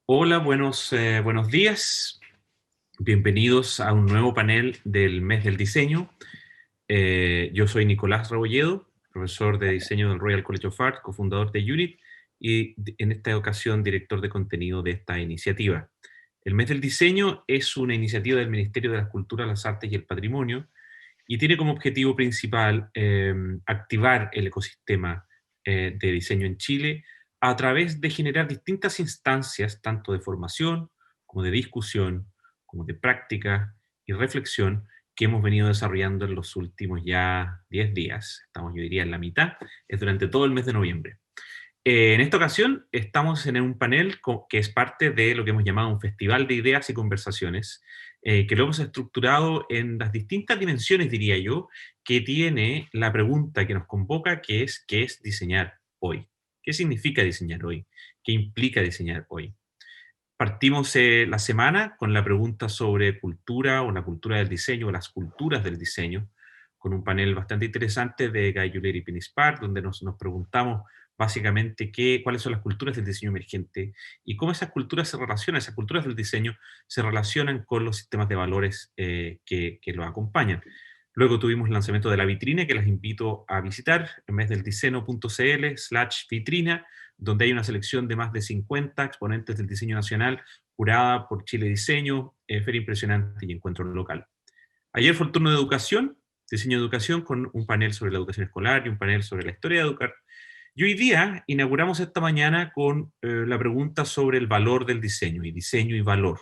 Hola, buenos días. Bienvenidos a un nuevo panel del mes del diseño. Yo soy Nicolás Rebolledo, profesor de diseño del Royal College of Art, cofundador de UNIT y en esta ocasión director de contenido de esta iniciativa. El mes del diseño es una iniciativa del Ministerio de las Culturas, las Artes y el Patrimonio y tiene como objetivo principal activar el ecosistema de diseño en Chile a través de generar distintas instancias, tanto de formación como de discusión, como de práctica y reflexión, que hemos venido desarrollando en los últimos ya 10 días. Estamos, yo diría, en la mitad, es durante todo el mes de noviembre. En esta ocasión estamos en un panel que es parte de lo que hemos llamado un festival de ideas y conversaciones, que lo hemos estructurado en las distintas dimensiones, diría yo, que tiene la pregunta que nos convoca, que es ¿qué es diseñar hoy? ¿Qué significa diseñar hoy? ¿Qué implica diseñar hoy? Partimos la semana con la pregunta sobre cultura o la cultura del diseño o las culturas del diseño, con un panel bastante interesante de Guy Julier y Pinispar, donde nos preguntamos básicamente cuáles son las culturas del diseño emergente y cómo esas culturas se relacionan, esas culturas del diseño se relacionan con los sistemas de valores que los acompañan. Luego tuvimos el lanzamiento de la vitrina, que las invito a visitar, en vez del diseño.cl/vitrina, donde hay una selección de más de 50 exponentes del diseño nacional, curada por Chile Diseño, Feria Impresionante y Encuentro Local. Ayer fue el turno de educación, diseño de educación, con un panel sobre la educación escolar y un panel sobre la historia de educar. Y hoy día inauguramos esta mañana con la pregunta sobre el valor del diseño y valor.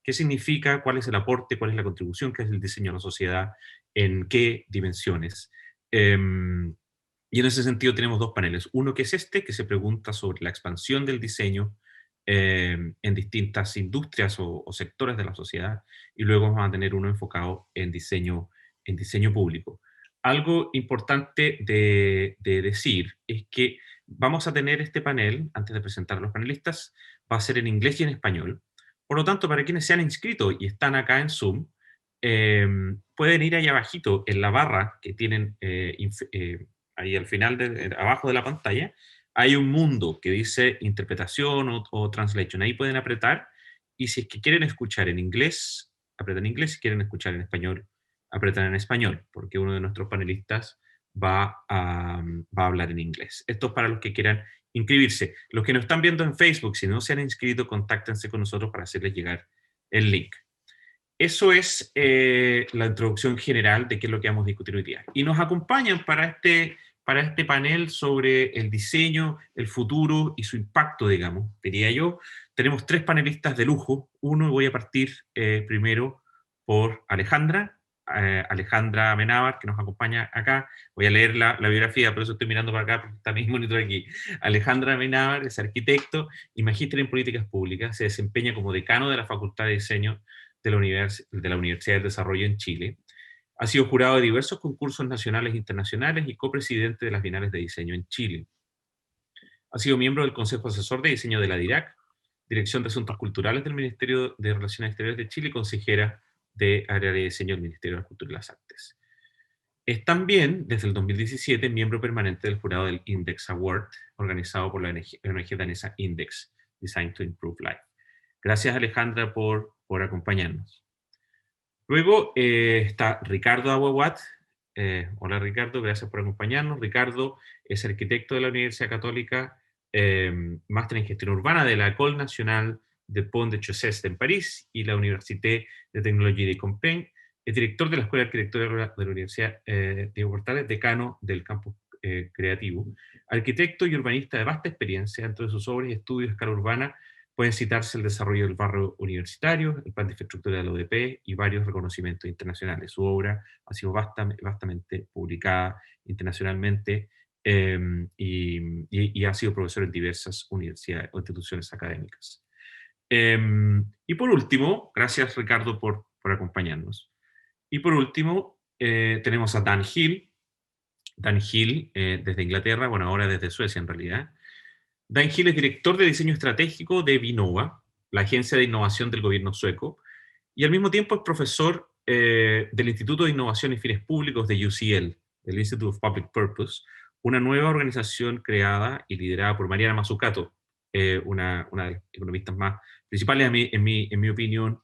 ¿Qué significa? ¿Cuál es el aporte? ¿Cuál es la contribución que hace el diseño a la sociedad? ¿En qué dimensiones? Y en ese sentido tenemos dos paneles. Uno que es este, que se pregunta sobre la expansión del diseño en distintas industrias o sectores de la sociedad, y luego vamos a tener uno enfocado en diseño público. Algo importante de decir es que vamos a tener este panel, antes de presentar a los panelistas, va a ser en inglés y en español. Por lo tanto, para quienes se han inscrito y están acá en Zoom, pueden ir ahí abajito en la barra que tienen ahí al final, abajo de la pantalla, hay un mundo que dice interpretación o translation. Ahí pueden apretar y si es que quieren escuchar en inglés, apretan en inglés. Si quieren escuchar en español, apretan en español, porque uno de nuestros panelistas va a hablar en inglés. Esto es para los que quieran inscribirse. Los que nos están viendo en Facebook, si no se han inscrito, contáctense con nosotros para hacerles llegar el link. Eso es la introducción general de qué es lo que vamos a discutir hoy día. Y nos acompañan para este panel sobre el diseño, el futuro y su impacto, digamos, diría yo. Tenemos tres panelistas de lujo. Uno, voy a partir primero por Alejandra. Alejandra Amenábar, que nos acompaña acá. Voy a leer la biografía, por eso estoy mirando para acá, porque está mi monitor aquí. Alejandra Amenábar es arquitecto y magíster en políticas públicas. Se desempeña como decano de la Facultad de Diseño de la Universidad del Desarrollo en Chile. Ha sido jurado de diversos concursos nacionales e internacionales y copresidente de las Bienales de Diseño en Chile. Ha sido miembro del Consejo Asesor de Diseño de la DIRAC, Dirección de Asuntos Culturales del Ministerio de Relaciones Exteriores de Chile y consejera de Área de Diseño del Ministerio de la Cultura y las Artes. Es también, desde el 2017, miembro permanente del jurado del Index Award, organizado por la ONG danesa Index, Design to Improve Life. Gracias, Alejandra, por acompañarnos. Luego está Ricardo Aguaguat. Hola Ricardo, gracias por acompañarnos. Ricardo es arquitecto de la Universidad Católica, máster en gestión urbana de la École Nationale de Pont de Chaussée en París y la Université de Tecnología de Compiègne. Es director de la Escuela de Arquitectura de la Universidad Diego Portales, decano del campus creativo. Arquitecto y urbanista de vasta experiencia, entre sus obras y estudios a escala urbana pueden citarse el desarrollo del barrio universitario, el plan de infraestructura de la UDP y varios reconocimientos internacionales. Su obra ha sido vastamente publicada internacionalmente y ha sido profesor en diversas universidades o instituciones académicas. Y por último, gracias Ricardo por acompañarnos. Y por último, tenemos a Dan Hill. Dan Hill desde Inglaterra, bueno, ahora desde Suecia en realidad. Dan Hill es director de diseño estratégico de Vinnova, la agencia de innovación del gobierno sueco, y al mismo tiempo es profesor del Instituto de Innovación y Fines Públicos de UCL, el Institute of Public Purpose, una nueva organización creada y liderada por Mariana Mazzucato, una de las economistas más principales, en mi opinión,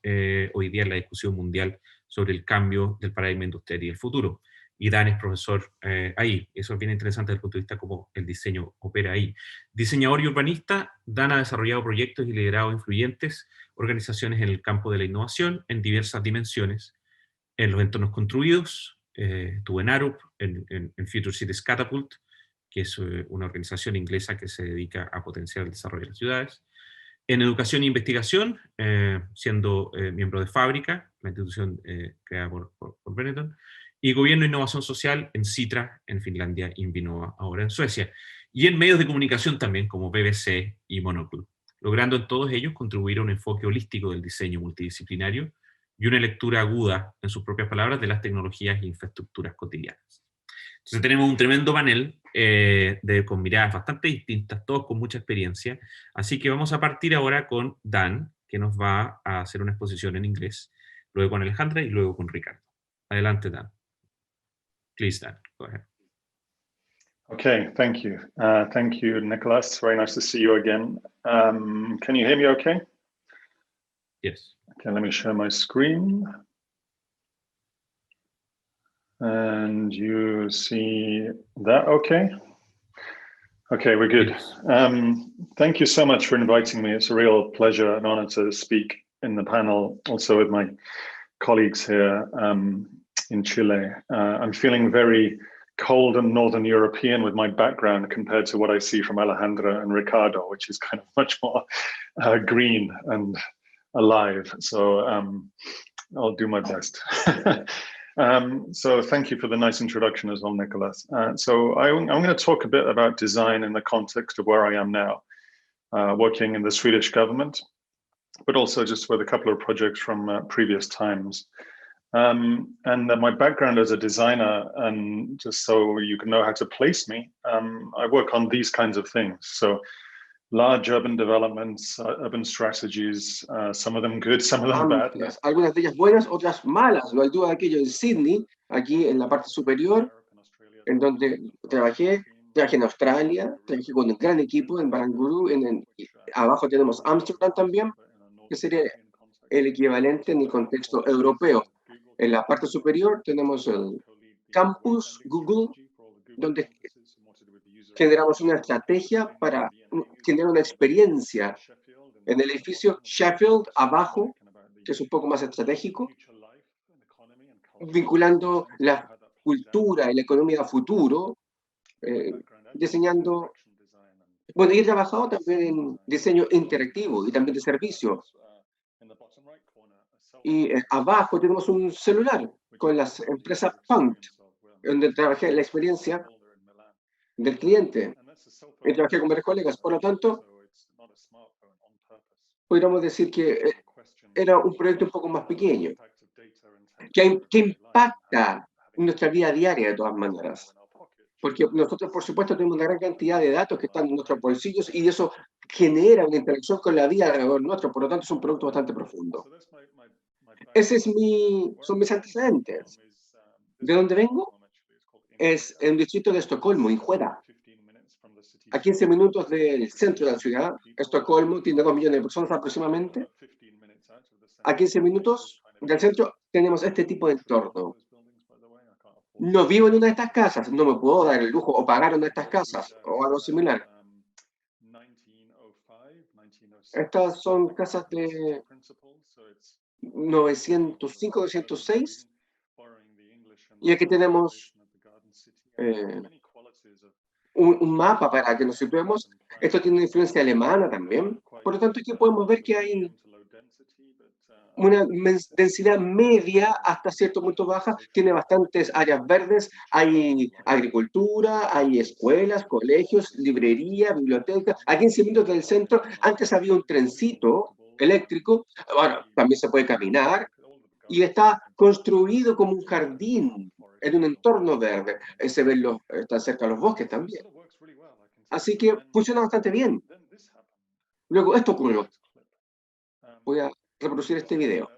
hoy día en la discusión mundial sobre el cambio del paradigma industrial y el futuro. Y Dan es profesor ahí. Eso es bien interesante desde el punto de vista de cómo el diseño opera ahí. Diseñador y urbanista, Dan ha desarrollado proyectos y liderado influyentes organizaciones en el campo de la innovación en diversas dimensiones, en los entornos construidos, estuvo en Arup, en Future Cities Catapult, que es una organización inglesa que se dedica a potenciar el desarrollo de las ciudades, en educación e investigación, siendo miembro de Fábrica, la institución creada por Benetton, y gobierno e innovación social en Citra, en Finlandia, y Invinova, ahora en Suecia. Y en medios de comunicación también, como BBC y Monocle, logrando en todos ellos contribuir a un enfoque holístico del diseño multidisciplinario y una lectura aguda, en sus propias palabras, de las tecnologías e infraestructuras cotidianas. Entonces tenemos un tremendo panel con miradas bastante distintas, todos con mucha experiencia. Así que vamos a partir ahora con Dan, que nos va a hacer una exposición en inglés, luego con Alejandra y luego con Ricardo. Adelante, Dan. Please, Dan, go ahead. Okay, thank you. Thank you, Nicholas. Very nice to see you again. Can you hear me okay? Yes. Okay, let me share my screen. And you see that okay? Okay, we're good. Thank you so much for inviting me. It's a real pleasure and honor to speak in the panel, also with my colleagues here in Chile. I'm feeling very cold and Northern European with my background compared to what I see from Alejandra and Ricardo, which is kind of much more green and alive. So I'll do my best. So thank you for the nice introduction as well, Nicholas. So I'm going to talk a bit about design in the context of where I am now, working in the Swedish government, but also just with a couple of projects from previous times. And my background as a designer, and just so you can know how to place me, I work on these kinds of things. So large urban developments, urban strategies, some of them good, some of them bad. Algunas de ellas buenas, otras malas. No hay duda de aquello en Sydney, aquí en la parte superior, en donde trabajé en Australia, trabajé con un gran equipo en Barangaroo, abajo tenemos Ámsterdam también, que sería el equivalente en el contexto europeo. En la parte superior tenemos el campus Google, donde generamos una estrategia para generar una experiencia en el edificio Sheffield, abajo, que es un poco más estratégico, vinculando la cultura y la economía a futuro, diseñando. Bueno, y he trabajado también en diseño interactivo y también de servicios. Y abajo tenemos un celular con las empresas Punt, donde trabajé la experiencia del cliente. Y trabajé con varios colegas. Por lo tanto, podríamos decir que era un proyecto un poco más pequeño, que impacta nuestra vida diaria de todas maneras. Porque nosotros, por supuesto, tenemos una gran cantidad de datos que están en nuestros bolsillos y eso genera una interacción con la vida alrededor nuestro. Por lo tanto, es un producto bastante profundo. Son mis antecedentes. ¿De dónde vengo? Es el distrito de Estocolmo, Injuera. A 15 minutos del centro de la ciudad. Estocolmo tiene 2 millones de personas aproximadamente. A 15 minutos del centro tenemos este tipo de entorno. No vivo en una de estas casas, no me puedo dar el lujo o pagar una de estas casas o algo similar. Estas son casas de 905, 906. Y aquí tenemos un mapa para que nos situemos. Esto tiene una influencia alemana también. Por lo tanto, aquí podemos ver que hay una densidad media hasta cierto punto baja, tiene bastantes áreas verdes, hay agricultura, hay escuelas, colegios, librería, biblioteca. A 15 minutos del centro, antes había un trencito eléctrico, ahora también se puede caminar, y está construido como un jardín en un entorno verde. Se ven están cerca de los bosques también. Así que funciona bastante bien. Luego, esto ocurrió. Voy a reproducir este video.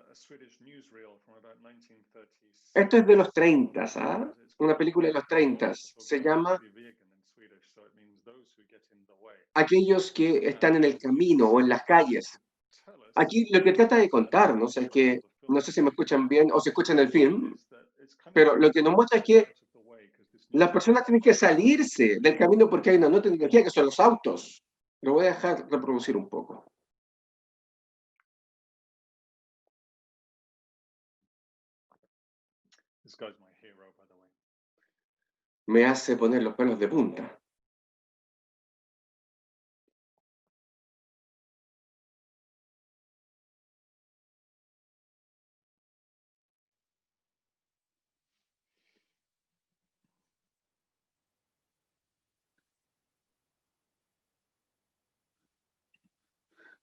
Esto es de los 30, ¿ah? Una película de los 30. Se llama aquellos que están en el camino o en las calles. Aquí lo que trata de contarnos es que, no sé si me escuchan bien o si escuchan el film, pero lo que nos muestra es que las personas tienen que salirse del camino porque hay una nueva tecnología que son los autos. Lo voy a dejar reproducir un poco. This guy's my hero, by the way. Me hace poner los pelos de punta.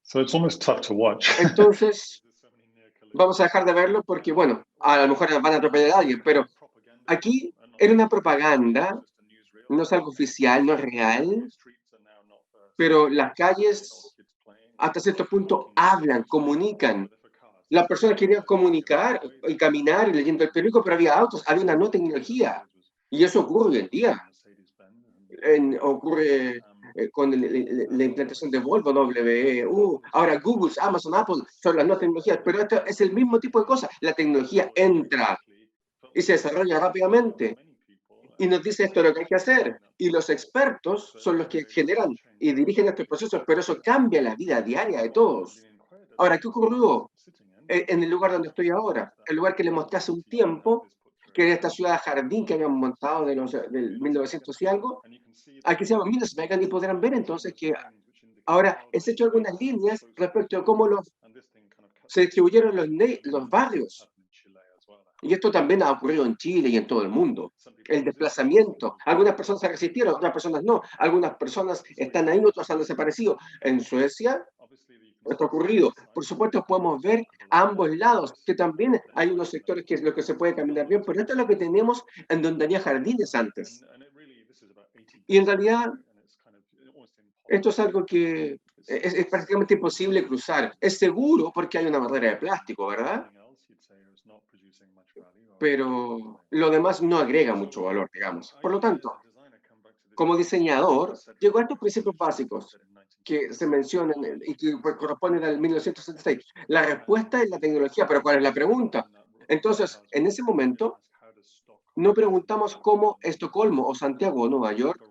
So it's almost tough to watch. Entonces, vamos a dejar de verlo porque, bueno, a lo mejor van a atropellar a alguien, pero aquí era una propaganda, no es algo oficial, no es real, pero las calles hasta cierto punto hablan, comunican. Las personas querían comunicar y caminar y leyendo el periódico, pero había autos, había una nueva tecnología. Y eso ocurre hoy en día. Ocurre con la implantación de Volvo, WU, ahora Google, Amazon, Apple, son las nuevas tecnologías, pero esto es el mismo tipo de cosas. La tecnología entra y se desarrolla rápidamente y nos dice esto es lo que hay que hacer. Y los expertos son los que generan y dirigen estos procesos, pero eso cambia la vida diaria de todos. Ahora, ¿qué ocurrió en el lugar donde estoy ahora? El lugar que les mostré hace un tiempo, que era esta ciudad jardín que habían montado del 1900 y algo. Aquí se llama Minnesmegan y podrán ver entonces que ahora he hecho algunas líneas respecto a cómo se distribuyeron los barrios. Y esto también ha ocurrido en Chile y en todo el mundo. El desplazamiento. Algunas personas se resistieron, otras personas no. Algunas personas están ahí, otras han desaparecido. En Suecia, esto ha ocurrido. Por supuesto, podemos ver a ambos lados, que también hay unos sectores que es lo que se puede caminar bien, pero esto es lo que tenemos en donde había jardines antes. Y en realidad, esto es algo que es prácticamente imposible cruzar. Es seguro porque hay una barrera de plástico, ¿verdad? Pero lo demás no agrega mucho valor, digamos. Por lo tanto, como diseñador, llegó a estos principios básicos que se mencionan y que corresponden al 1976. La respuesta es la tecnología, pero ¿cuál es la pregunta? Entonces, en ese momento, no preguntamos cómo Estocolmo o Santiago o Nueva York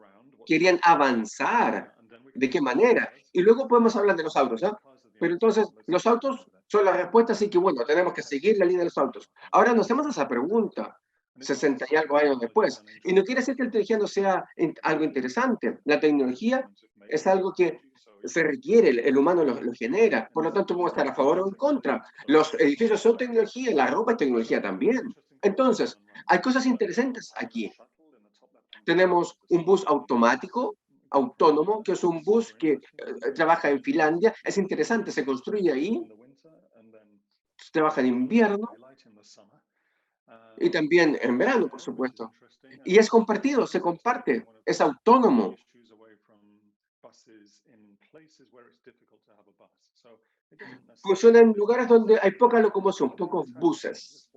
querían avanzar, de qué manera. Y luego podemos hablar de los autos, ¿ah? Pero entonces, los autos son la respuesta, así que bueno, tenemos que seguir la línea de los autos. Ahora nos hacemos esa pregunta, 60 y algo años después. Y no quiere decir que la tecnología no sea algo interesante. La tecnología es algo que se requiere, el humano lo genera. Por lo tanto, podemos estar a favor o en contra. Los edificios son tecnología, la ropa es tecnología también. Entonces, hay cosas interesantes aquí. Tenemos un bus automático, autónomo, que es un bus que trabaja en Finlandia. Es interesante, se construye ahí, trabaja en invierno y también en verano, por supuesto. Y es compartido, se comparte, es autónomo. Funciona en lugares donde hay poca locomoción, pocos buses.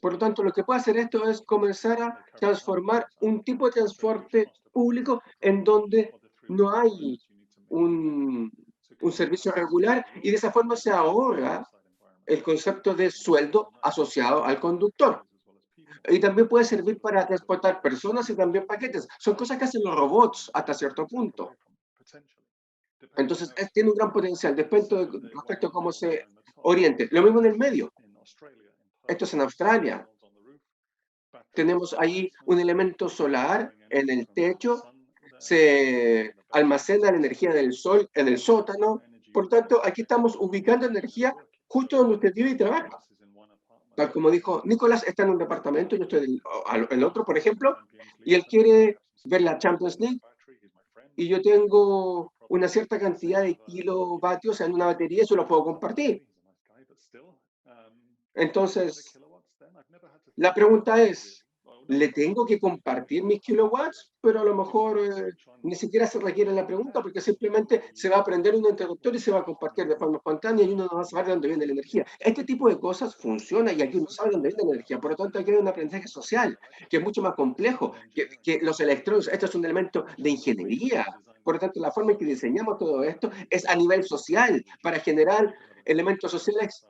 Por lo tanto, lo que puede hacer esto es comenzar a transformar un tipo de transporte público en donde no hay un servicio regular y de esa forma se ahorra el concepto de sueldo asociado al conductor. Y también puede servir para transportar personas y también paquetes. Son cosas que hacen los robots hasta cierto punto. Entonces, tiene un gran potencial respecto a cómo se oriente. Lo mismo en el medio. Esto es en Australia. Tenemos ahí un elemento solar en el techo, se almacena la energía del sol en el sótano. Por tanto, aquí estamos ubicando energía justo donde usted vive y trabaja. Tal como dijo Nicolás, está en un departamento, yo estoy en el otro, por ejemplo, y él quiere ver la Champions League y yo tengo una cierta cantidad de kilovatios en una batería, eso lo puedo compartir. Entonces, la pregunta es, ¿le tengo que compartir mis kilowatts? Pero a lo mejor ni siquiera se requiere la pregunta porque simplemente se va a prender un interruptor y se va a compartir de forma espontánea y uno no va a saber de dónde viene la energía. Este tipo de cosas funciona y aquí uno sabe de dónde viene la energía. Por lo tanto, aquí hay un aprendizaje social que es mucho más complejo que los electrones. Esto es un elemento de ingeniería. Por lo tanto, la forma en que diseñamos todo esto es a nivel social, para generar elementos sociales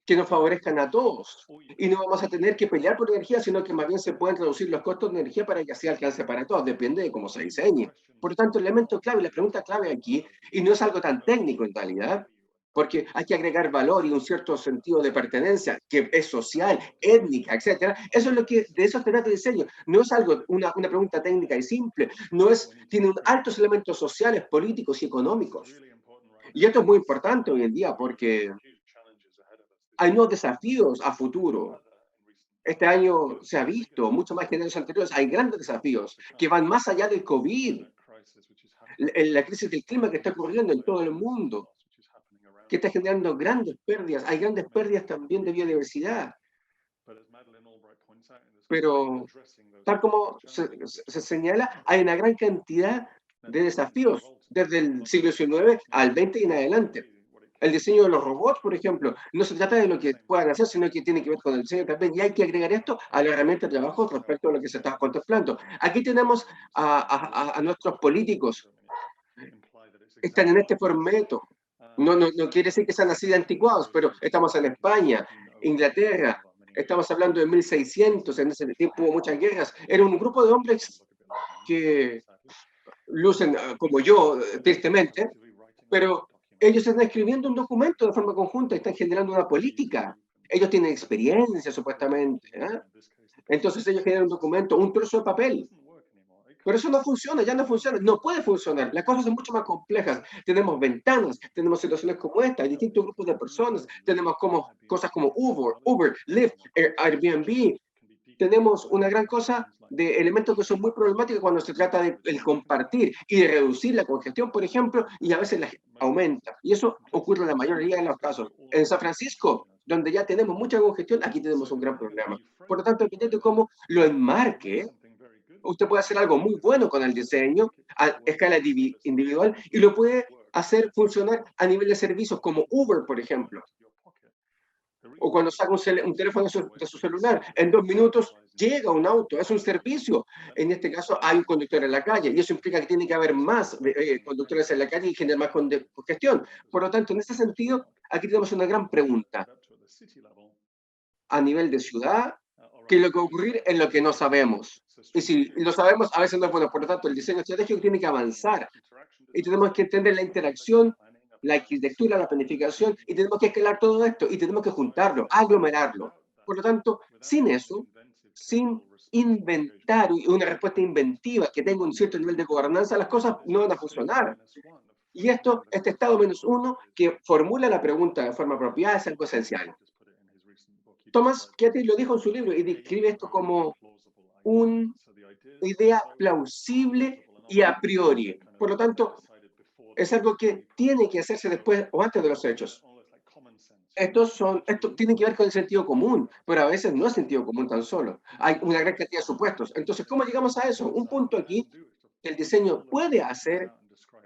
que nos favorezcan a todos. Y no vamos a tener que pelear por energía, sino que más bien se pueden reducir los costos de energía para que así alcance para todos, depende de cómo se diseñe. Por lo tanto, el elemento clave, la pregunta clave aquí, y no es algo tan técnico en realidad, porque hay que agregar valor y un cierto sentido de pertenencia, que es social, étnica, etcétera. Eso es lo que, de eso se trata el diseño. No es algo, una pregunta técnica y simple, no es, tiene altos elementos sociales, políticos y económicos. Y esto es muy importante hoy en día porque hay nuevos desafíos a futuro. Este año se ha visto, mucho más que en años anteriores, hay grandes desafíos que van más allá del COVID, la crisis del clima que está ocurriendo en todo el mundo, que está generando grandes pérdidas. Hay grandes pérdidas también de biodiversidad. Pero, tal como se señala, hay una gran cantidad de desafíos desde el siglo XIX al XX y en adelante. El diseño de los robots, por ejemplo, no se trata de lo que puedan hacer, sino que tiene que ver con el diseño también. Y hay que agregar esto a la herramienta de trabajo respecto a lo que se está contemplando. Aquí tenemos a nuestros políticos. Están en este formato. No quiere decir que sean así de anticuados, pero estamos en España, Inglaterra, estamos hablando de 1600, en ese tiempo hubo muchas guerras. Era un grupo de hombres que lucen como yo, tristemente, pero ellos están escribiendo un documento de forma conjunta, están generando una política. Ellos tienen experiencia, supuestamente. Entonces ellos generan un documento, un trozo de papel. Pero eso no funciona, ya no funciona, no puede funcionar. Las cosas son mucho más complejas. Tenemos ventanas, tenemos situaciones como esta, hay distintos grupos de personas, tenemos cosas como Uber, Lyft, Airbnb. Tenemos una gran cosa de elementos que son muy problemáticos cuando se trata de compartir y de reducir la congestión, por ejemplo, y a veces la aumenta. Y eso ocurre en la mayoría de los casos. En San Francisco, donde ya tenemos mucha congestión, aquí tenemos un gran problema. Por lo tanto, dependiendo de cómo lo enmarque, usted puede hacer algo muy bueno con el diseño a escala individual y lo puede hacer funcionar a nivel de servicios como Uber, por ejemplo. O cuando saca un teléfono de su celular, en 2 minutos llega un auto, es un servicio. En este caso hay un conductor en la calle y eso implica que tiene que haber más conductores en la calle y generar más congestión. Por lo tanto, en ese sentido, aquí tenemos una gran pregunta. A nivel de ciudad, ¿qué es lo que va a ocurrir en lo que no sabemos? Y si lo sabemos, a veces no es bueno. Por lo tanto, el diseño estratégico tiene que avanzar y tenemos que entender la interacción, la arquitectura, la planificación, y tenemos que escalar todo esto y tenemos que juntarlo, aglomerarlo. Por lo tanto, sin eso, sin inventar una respuesta inventiva que tenga un cierto nivel de gobernanza, las cosas no van a funcionar. Y este estado -1 que formula la pregunta de forma apropiada es algo esencial. Thomas Piketty lo dijo en su libro y describe esto como una idea plausible y a priori. Por lo tanto, es algo que tiene que hacerse después o antes de los hechos. Esto tiene que ver con el sentido común, pero a veces no es sentido común tan solo. Hay una gran cantidad de supuestos. Entonces, ¿cómo llegamos a eso? Un punto aquí que el diseño puede hacer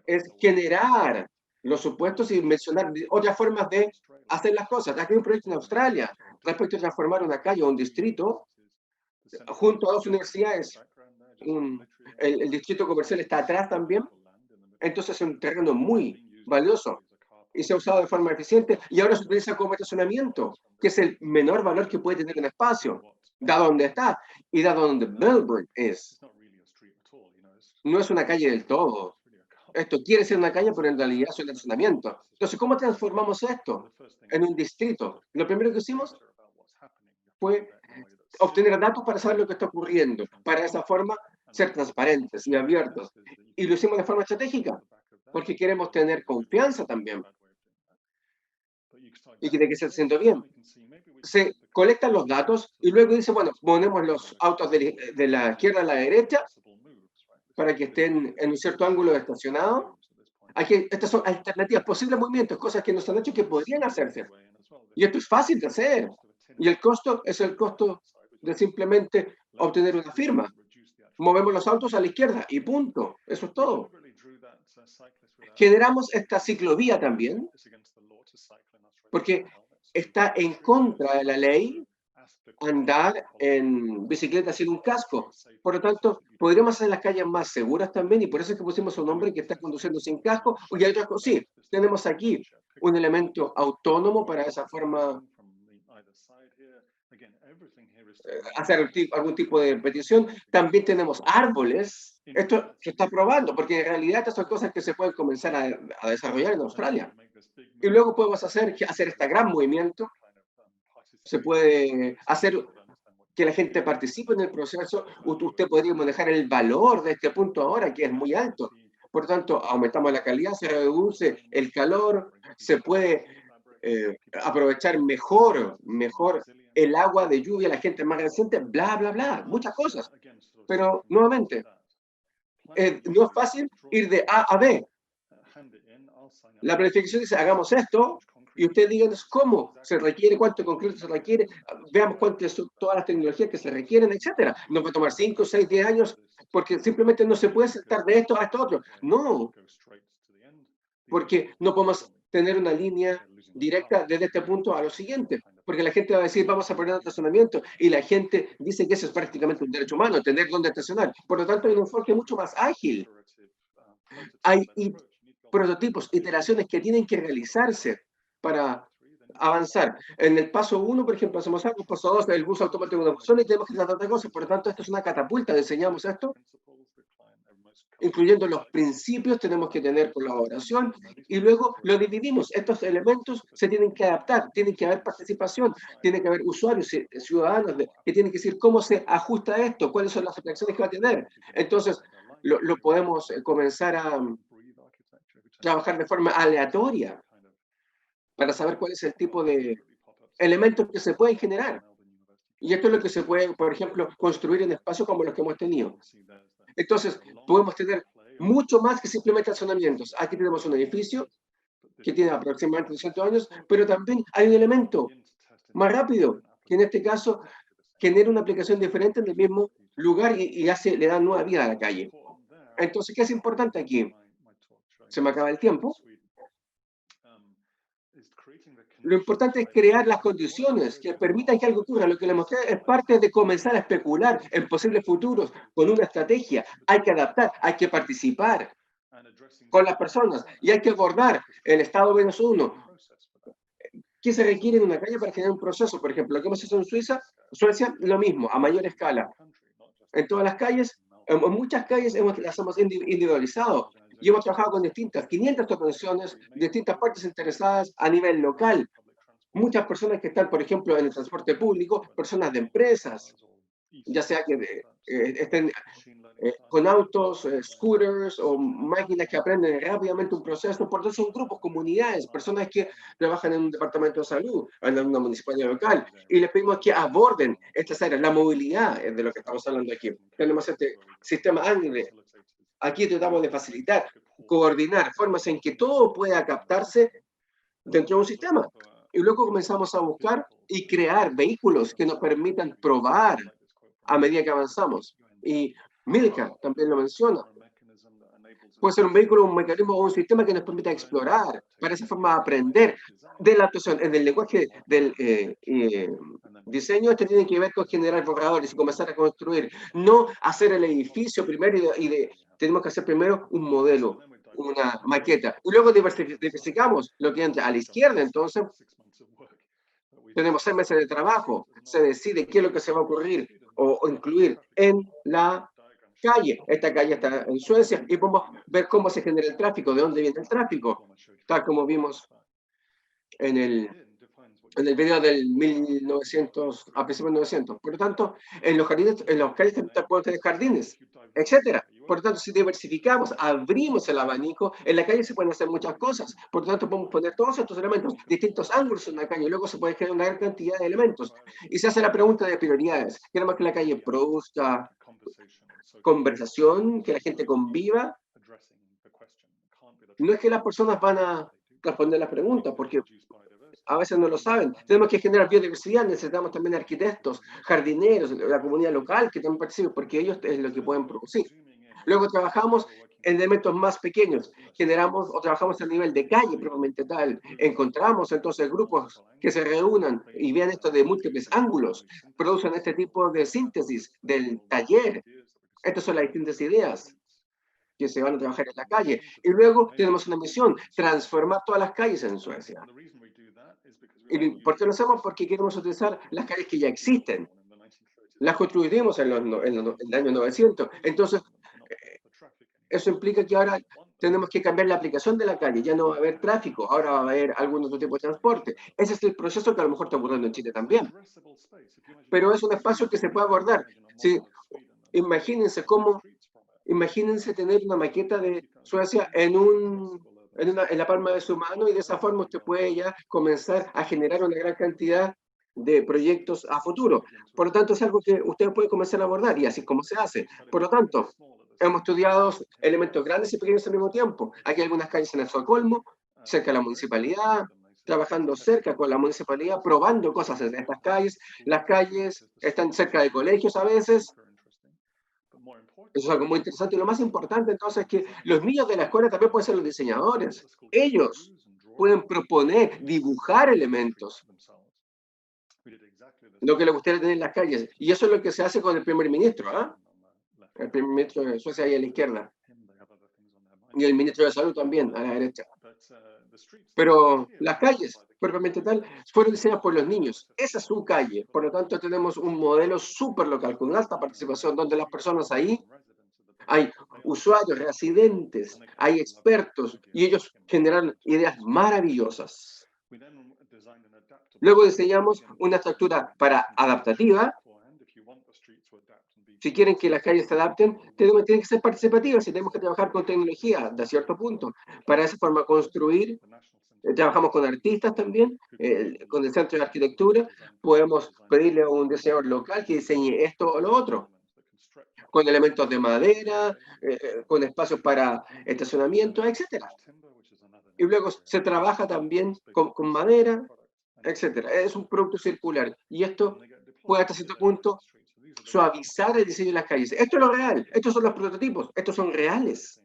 es generar los supuestos y mencionar otras formas de hacer las cosas. Aquí hay un proyecto en Australia respecto a transformar una calle o un distrito junto a 2 universidades. El distrito comercial está atrás también, entonces es un terreno muy valioso y se ha usado de forma eficiente y ahora se utiliza como estacionamiento, que es el menor valor que puede tener un espacio, dado donde está y dado donde Melbourne es. No es una calle del todo. Esto quiere ser una calle, pero en realidad es un estacionamiento. Entonces, ¿cómo transformamos esto en un distrito? Lo primero que hicimos fue obtener datos para saber lo que está ocurriendo, para de esa forma ser transparentes y abiertos. Y lo hicimos de forma estratégica, porque queremos tener confianza también y que se haciendo bien. Se colectan los datos y luego dice, bueno, ponemos los autos de la izquierda a la derecha para que estén en un cierto ángulo estacionado. Aquí, estas son alternativas, posibles movimientos, cosas que no se han hecho que podrían hacerse. Y esto es fácil de hacer. Y el costo es el costo de simplemente obtener una firma. Movemos los autos a la izquierda y punto. Eso es todo. Generamos esta ciclovía también, porque está en contra de la ley andar en bicicleta sin un casco. Por lo tanto, podríamos hacer las calles más seguras también, y por eso es que pusimos un hombre que está conduciendo sin casco. Y hay otras cosas, sí, tenemos aquí un elemento autónomo para esa forma hacer algún tipo de petición. También tenemos árboles. Esto se está probando, porque en realidad estas son cosas que se pueden comenzar a desarrollar en Australia. Y luego podemos hacer este gran movimiento. Se puede hacer que la gente participe en el proceso. Usted podría manejar el valor de este punto ahora, que es muy alto. Por tanto, aumentamos la calidad, se reduce el calor, se puede aprovechar mejor el agua de lluvia, la gente más reciente, bla, bla, bla, muchas cosas. Pero, nuevamente, no es fácil ir de A a B. La planificación dice, hagamos esto, y usted díganos cómo se requiere, cuánto concreto se requiere, veamos cuántas son todas las tecnologías que se requieren, etcétera. No va a tomar 5, 6, 10 años, porque simplemente no se puede saltar de esto a esto otro. No, porque no podemos tener una línea directa desde este punto a lo siguiente, porque la gente va a decir, vamos a poner un estacionamiento, y la gente dice que eso es prácticamente un derecho humano, tener dónde estacionar. Por lo tanto, hay un enfoque mucho más ágil. Hay prototipos, iteraciones que tienen que realizarse para avanzar. En el paso 1, por ejemplo, hacemos algo, paso 2, el bus automático de una persona, y tenemos que tratar de cosas. Por lo tanto, esto es una catapulta, diseñamos esto, incluyendo los principios, tenemos que tener colaboración, y luego lo dividimos. Estos elementos se tienen que adaptar, tiene que haber participación, tiene que haber usuarios, ciudadanos, que tienen que decir cómo se ajusta esto, cuáles son las aplicaciones que va a tener. Entonces, lo podemos comenzar a trabajar de forma aleatoria para saber cuál es el tipo de elementos que se pueden generar. Y esto es lo que se puede, por ejemplo, construir en espacios como los que hemos tenido. Entonces, podemos tener mucho más que simplemente estacionamientos. Aquí tenemos un edificio que tiene aproximadamente 200 años, pero también hay un elemento más rápido, que en este caso genera una aplicación diferente en el mismo lugar y le da nueva vida a la calle. Entonces, ¿qué es importante aquí? Se me acaba el tiempo. Lo importante es crear las condiciones que permitan que algo ocurra. Lo que les mostré es parte de comenzar a especular en posibles futuros con una estrategia. Hay que adaptar, hay que participar con las personas y hay que abordar el estado -1. ¿Qué se requiere en una calle para generar un proceso? Por ejemplo, lo que hemos hecho en Suecia, lo mismo, a mayor escala. En todas las calles, en muchas calles las hemos individualizado. Y hemos trabajado con 500 organizaciones, distintas partes interesadas a nivel local. Muchas personas que están, por ejemplo, en el transporte público, personas de empresas, ya sea que estén con autos, scooters o máquinas que aprenden rápidamente un proceso. Por eso son grupos, comunidades, personas que trabajan en un departamento de salud, en una municipalidad local, y les pedimos que aborden estas áreas. La movilidad es de lo que estamos hablando aquí. Tenemos este sistema ANGRE. Aquí tratamos de facilitar, coordinar formas en que todo pueda captarse dentro de un sistema. Y luego comenzamos a buscar y crear vehículos que nos permitan probar a medida que avanzamos. Y Milka también lo menciona. Puede ser un vehículo, un mecanismo o un sistema que nos permita explorar, para esa forma aprender de la actuación. En el lenguaje del diseño, esto tiene que ver con generar borradores y comenzar a construir, no hacer el edificio primero tenemos que hacer primero un modelo, una maqueta, y luego diversificamos lo que entra a la izquierda. Entonces, tenemos 6 meses de trabajo, se decide qué es lo que se va a ocurrir o incluir en la calle. Esta calle está en Suecia y podemos ver cómo se genera el tráfico, de dónde viene el tráfico, tal como vimos en el video del 1900, a principios de 1900. Por lo tanto, en los calles también pueden tener jardines, etcétera. Por lo tanto, si diversificamos, abrimos el abanico, en la calle se pueden hacer muchas cosas. Por lo tanto, podemos poner todos estos elementos, distintos ángulos en la calle, y luego se puede generar una gran cantidad de elementos. Y se hace la pregunta de prioridades. Queremos que la calle produzca conversación, que la gente conviva. No es que las personas van a responder las preguntas, porque a veces no lo saben. Tenemos que generar biodiversidad, necesitamos también arquitectos, jardineros, la comunidad local que también participen, porque ellos es lo que pueden producir. Luego trabajamos en elementos más pequeños. Generamos o trabajamos a nivel de calle propiamente tal. Encontramos entonces grupos que se reúnan y vean esto de múltiples ángulos, producen este tipo de síntesis del taller. Estas son las distintas ideas que se van a trabajar en la calle. Y luego tenemos una misión, transformar todas las calles en Suecia. ¿Y por qué lo hacemos? Porque queremos utilizar las calles que ya existen. Las construimos en el año 900. Entonces, eso implica que ahora tenemos que cambiar la aplicación de la calle. Ya no va a haber tráfico, ahora va a haber algún otro tipo de transporte. Ese es el proceso que a lo mejor está ocurriendo en Chile también. Pero es un espacio que se puede abordar. Sí, imagínense imagínense tener una maqueta de Suecia en la palma de su mano y de esa forma usted puede ya comenzar a generar una gran cantidad de proyectos a futuro. Por lo tanto, es algo que usted puede comenzar a abordar y así es como se hace. Por lo tanto, hemos estudiado elementos grandes y pequeños al mismo tiempo. Aquí hay algunas calles en Estocolmo, cerca de la municipalidad, trabajando cerca con la municipalidad, probando cosas en estas calles. Las calles están cerca de colegios a veces. Eso es algo muy interesante. Y lo más importante entonces es que los niños de la escuela también pueden ser los diseñadores. Ellos pueden proponer, dibujar elementos, lo que les gustaría tener en las calles. Y eso es lo que se hace con el primer ministro, ¿ah? El primer ministro de Suecia ahí a la izquierda. Y el ministro de Salud también, a la derecha. Pero las calles, propiamente tal, fueron diseñadas por los niños. Esa es su calle. Por lo tanto, tenemos un modelo súper local, con alta participación, donde las personas ahí, hay usuarios, residentes, hay expertos, y ellos generan ideas maravillosas. Luego diseñamos una estructura adaptativa. Si quieren que las calles se adapten, tienen que ser participativas y tenemos que trabajar con tecnología de cierto punto. Para esa forma construir, trabajamos con artistas también, con el Centro de Arquitectura, podemos pedirle a un diseñador local que diseñe esto o lo otro, con elementos de madera, con espacios para estacionamiento, etcétera. Y luego se trabaja también con madera, etcétera. Es un producto circular y esto puede hasta cierto punto suavizar el diseño de las calles. Esto es lo real, estos son los prototipos, estos son reales,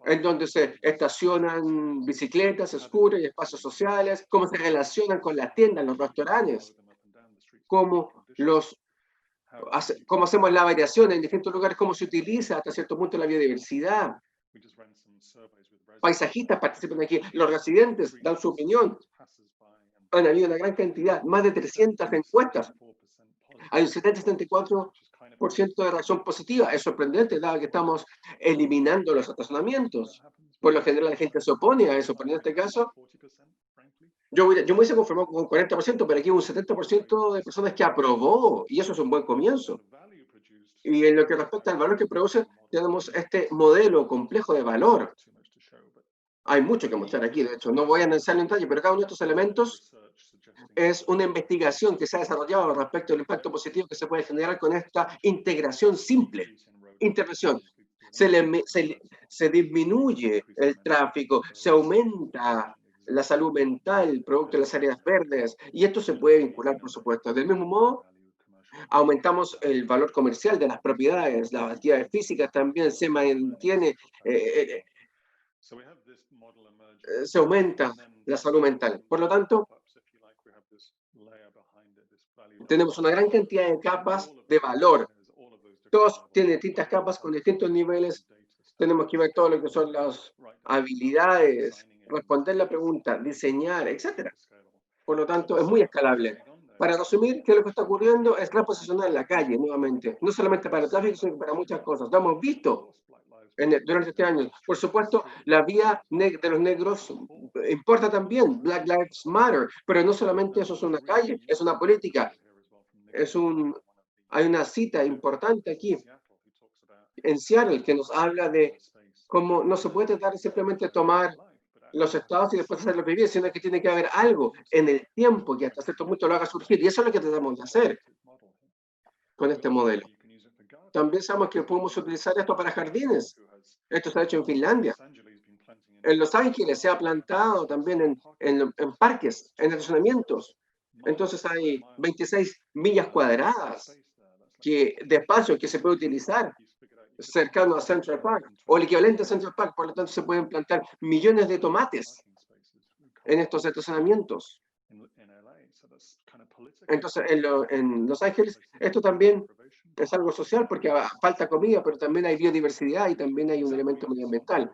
en donde se estacionan bicicletas, scooters y espacios sociales, cómo se relacionan con las tiendas, los restaurantes, cómo hacemos la variación en distintos lugares, cómo se utiliza hasta cierto punto la biodiversidad. Paisajistas participan aquí, los residentes dan su opinión. Han habido una gran cantidad, más de 300 encuestas. Hay un 70-74% de reacción positiva. Es sorprendente, dado que estamos eliminando los estacionamientos. Por lo general, la gente se opone a eso, pero en este caso, yo me hubiese conformado con un 40%, pero aquí hubo un 70% de personas que aprobó, y eso es un buen comienzo. Y en lo que respecta al valor que produce, tenemos este modelo complejo de valor. Hay mucho que mostrar aquí, de hecho, no voy a analizarlo en detalle, pero cada uno de estos elementos es una investigación que se ha desarrollado respecto al impacto positivo que se puede generar con esta integración simple. Intervención. Se disminuye el tráfico, se aumenta la salud mental, producto de las áreas verdes, y esto se puede vincular, por supuesto. Del mismo modo, aumentamos el valor comercial de las propiedades, las actividades físicas también se mantiene, se aumenta la salud mental. Por lo tanto, tenemos una gran cantidad de capas de valor. Todos tienen distintas capas con distintos niveles. Tenemos que ver todo lo que son las habilidades, responder la pregunta, diseñar, etc. Por lo tanto, es muy escalable. Para resumir, ¿qué es lo que está ocurriendo? Es reposicionar la calle nuevamente, no solamente para el tráfico, sino para muchas cosas. Lo hemos visto durante este año. Por supuesto, la vía de los negros importa también, Black Lives Matter, pero no solamente eso es una calle, es una política. Hay una cita importante aquí en Seattle que nos habla de cómo no se puede tratar de simplemente tomar los estados y después hacerlos vivir, sino que tiene que haber algo en el tiempo que hasta cierto punto lo haga surgir. Y eso es lo que tratamos de hacer con este modelo. También sabemos que podemos utilizar esto para jardines. Esto se ha hecho en Finlandia. En Los Ángeles se ha plantado también en parques, en estacionamientos. Entonces hay 26 millas cuadradas de espacio que se puede utilizar. cercano a Central Park, o el equivalente a Central Park. Por lo tanto, se pueden plantar millones de tomates en estos estacionamientos. Entonces, en Los Ángeles, esto también es algo social porque falta comida, pero también hay biodiversidad y también hay un elemento medioambiental.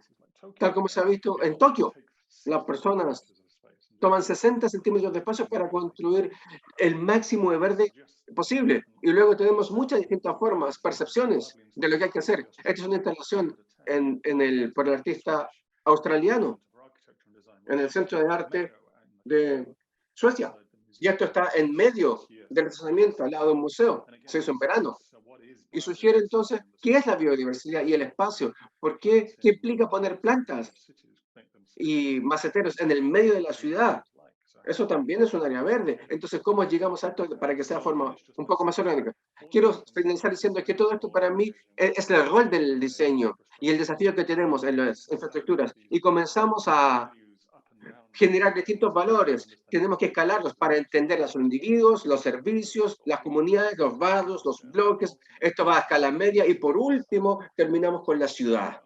Tal como se ha visto en Tokio, las personas toman 60 centímetros de espacio para construir el máximo de verde posible. Y luego tenemos muchas distintas formas, percepciones de lo que hay que hacer. Esta es una instalación por el artista australiano en el Centro de Arte de Suecia. Y esto está en medio del estacionamiento, al lado de un museo. Se hizo en verano. Y sugiere entonces qué es la biodiversidad y el espacio. ¿Por qué? ¿Qué implica poner plantas y maceteros en el medio de la ciudad? Eso también es un área verde. Entonces, ¿cómo llegamos a esto para que sea de forma un poco más orgánica? Quiero finalizar diciendo que todo esto para mí es el rol del diseño y el desafío que tenemos en las infraestructuras. Y comenzamos a generar distintos valores. Tenemos que escalarlos para entender a los individuos, los servicios, las comunidades, los barrios, los bloques. Esto va a escala media y por último terminamos con la ciudad.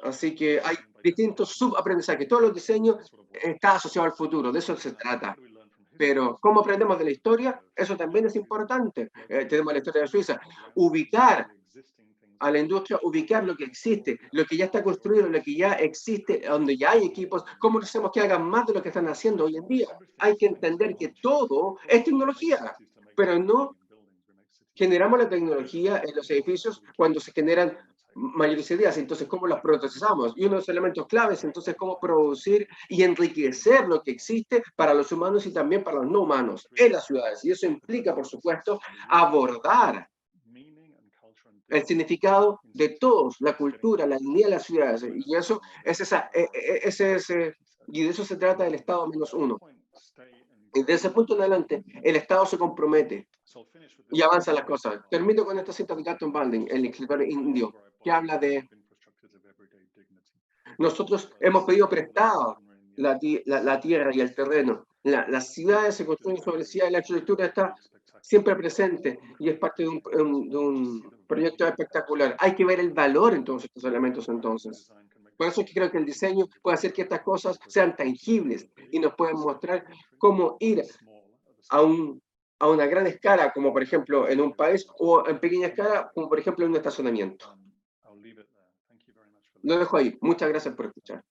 Así que hay distintos subaprendizajes. Todos los diseños están asociados al futuro, de eso se trata. Pero cómo aprendemos de la historia, eso también es importante. Tenemos la historia de Suiza. Ubicar a la industria, ubicar lo que existe, lo que ya está construido, lo que ya existe, donde ya hay equipos, cómo hacemos que hagan más de lo que están haciendo hoy en día. Hay que entender que todo es tecnología, pero no generamos la tecnología en los edificios cuando se generan mayores ideas, entonces cómo las procesamos. Y uno de los elementos claves, entonces, cómo producir y enriquecer lo que existe para los humanos y también para los no humanos en las ciudades. Y eso implica, por supuesto, abordar el significado de todos, la cultura, la dignidad de las ciudades. Y eso es y de eso se trata el Estado -1. Y desde ese punto en adelante, el Estado se compromete y avanza las cosas. Termino con esta cita de Gautam Baldwin, el escritor indio, que habla de nosotros hemos pedido prestado la tierra y el terreno. Las ciudades se construyen sobre sí, la arquitectura está siempre presente y es parte de un proyecto espectacular. Hay que ver el valor en todos estos elementos entonces. Por eso es que creo que el diseño puede hacer que estas cosas sean tangibles y nos pueden mostrar cómo ir a una gran escala, como por ejemplo en un país, o en pequeña escala, como por ejemplo en un estacionamiento. Lo dejo ahí. Muchas gracias por escuchar.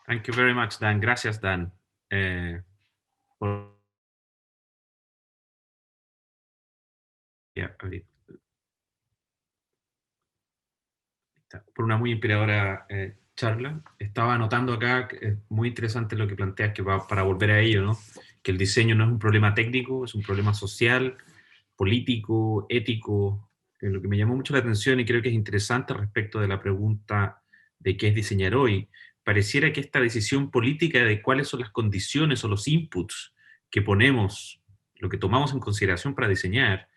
Thank you very much, Dan. Gracias, Dan. Por una muy inspiradora charla. Estaba anotando acá, que es muy interesante lo que planteas, que para volver a ello, ¿no? Que el diseño no es un problema técnico, es un problema social, político, ético. Lo que me llamó mucho la atención y creo que es interesante respecto de la pregunta de qué es diseñar hoy, pareciera que esta decisión política de cuáles son las condiciones o los inputs que ponemos, lo que tomamos en consideración para diseñar,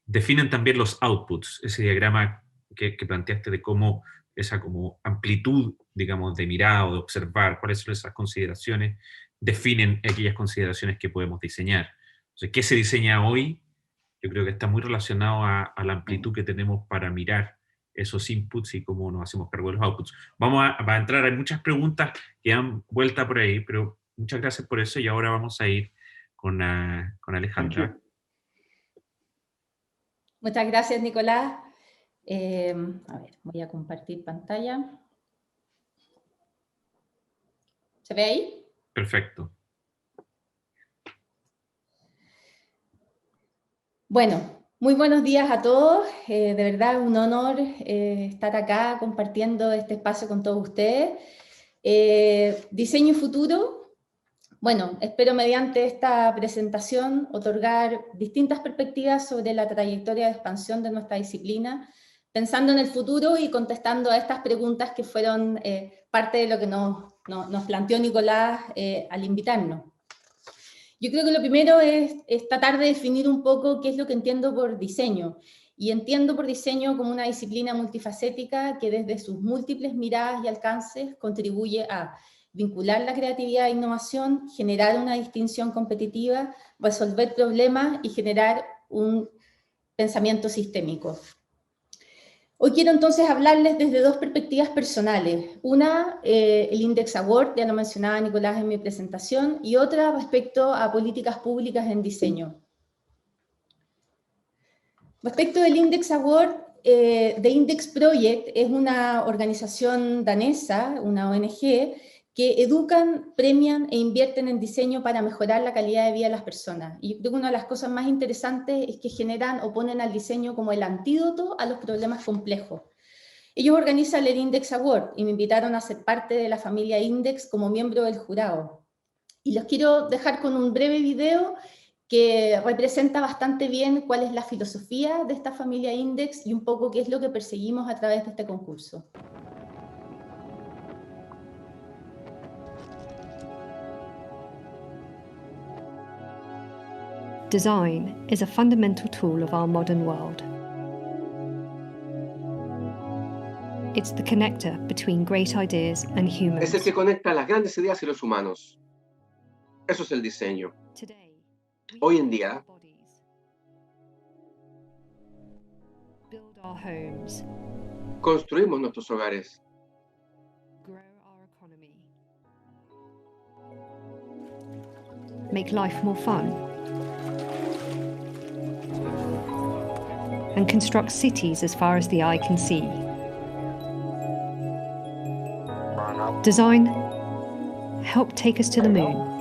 definen también los outputs, ese diagrama que planteaste de cómo esa como amplitud, digamos, de mirada o de observar, cuáles son esas consideraciones, definen aquellas consideraciones que podemos diseñar. Entonces, ¿qué se diseña hoy? Yo creo que está muy relacionado a la amplitud que tenemos para mirar esos inputs y cómo nos hacemos cargo de los outputs. Vamos a entrar, hay muchas preguntas que han vuelta por ahí, pero muchas gracias por eso y ahora vamos a ir con Alejandra. Muchas gracias, Nicolás. A ver, voy a compartir pantalla. ¿Se ve ahí? Perfecto. Bueno, muy buenos días a todos. De verdad, un honor estar acá compartiendo este espacio con todos ustedes. Diseño y futuro. Bueno, espero mediante esta presentación otorgar distintas perspectivas sobre la trayectoria de expansión de nuestra disciplina, pensando en el futuro y contestando a estas preguntas que fueron parte de lo que nos planteó Nicolás al invitarnos. Yo creo que lo primero es tratar de definir un poco qué es lo que entiendo por diseño. Y entiendo por diseño como una disciplina multifacética que desde sus múltiples miradas y alcances contribuye a... vincular la creatividad e innovación, generar una distinción competitiva, resolver problemas y generar un pensamiento sistémico. Hoy quiero entonces hablarles desde dos perspectivas personales. Una, el Index Award, ya lo mencionaba Nicolás en mi presentación, y otra respecto a políticas públicas en diseño. Respecto del Index Award, The Index Project es una organización danesa, una ONG, que educan, premian e invierten en diseño para mejorar la calidad de vida de las personas. Y yo creo que una de las cosas más interesantes es que generan o ponen al diseño como el antídoto a los problemas complejos. Ellos organizan el Index Award y me invitaron a ser parte de la familia Index como miembro del jurado. Y los quiero dejar con un breve video que representa bastante bien cuál es la filosofía de esta familia Index y un poco qué es lo que perseguimos a través de este concurso. Design is a fundamental tool of our modern world. It's the connector between great ideas and humans. Es el que conecta las grandes ideas y los humanos. Eso es el diseño. Hoy en día, build our homes, construimos nuestros hogares, grow our economy, make life more fun, and construct cities as far as the eye can see. Design helped take us to the moon,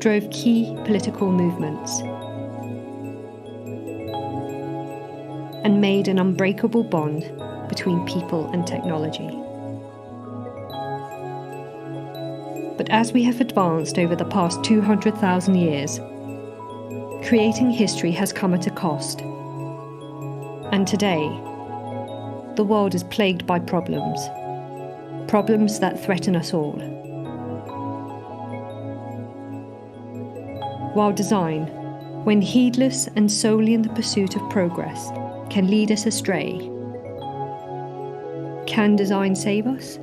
drove key political movements, and made an unbreakable bond between people and technology. But as we have advanced over the past 200,000 years, creating history has come at a cost. And today, the world is plagued by problems that threaten us all. While design, when heedless and solely in the pursuit of progress, can lead us astray, can design save us?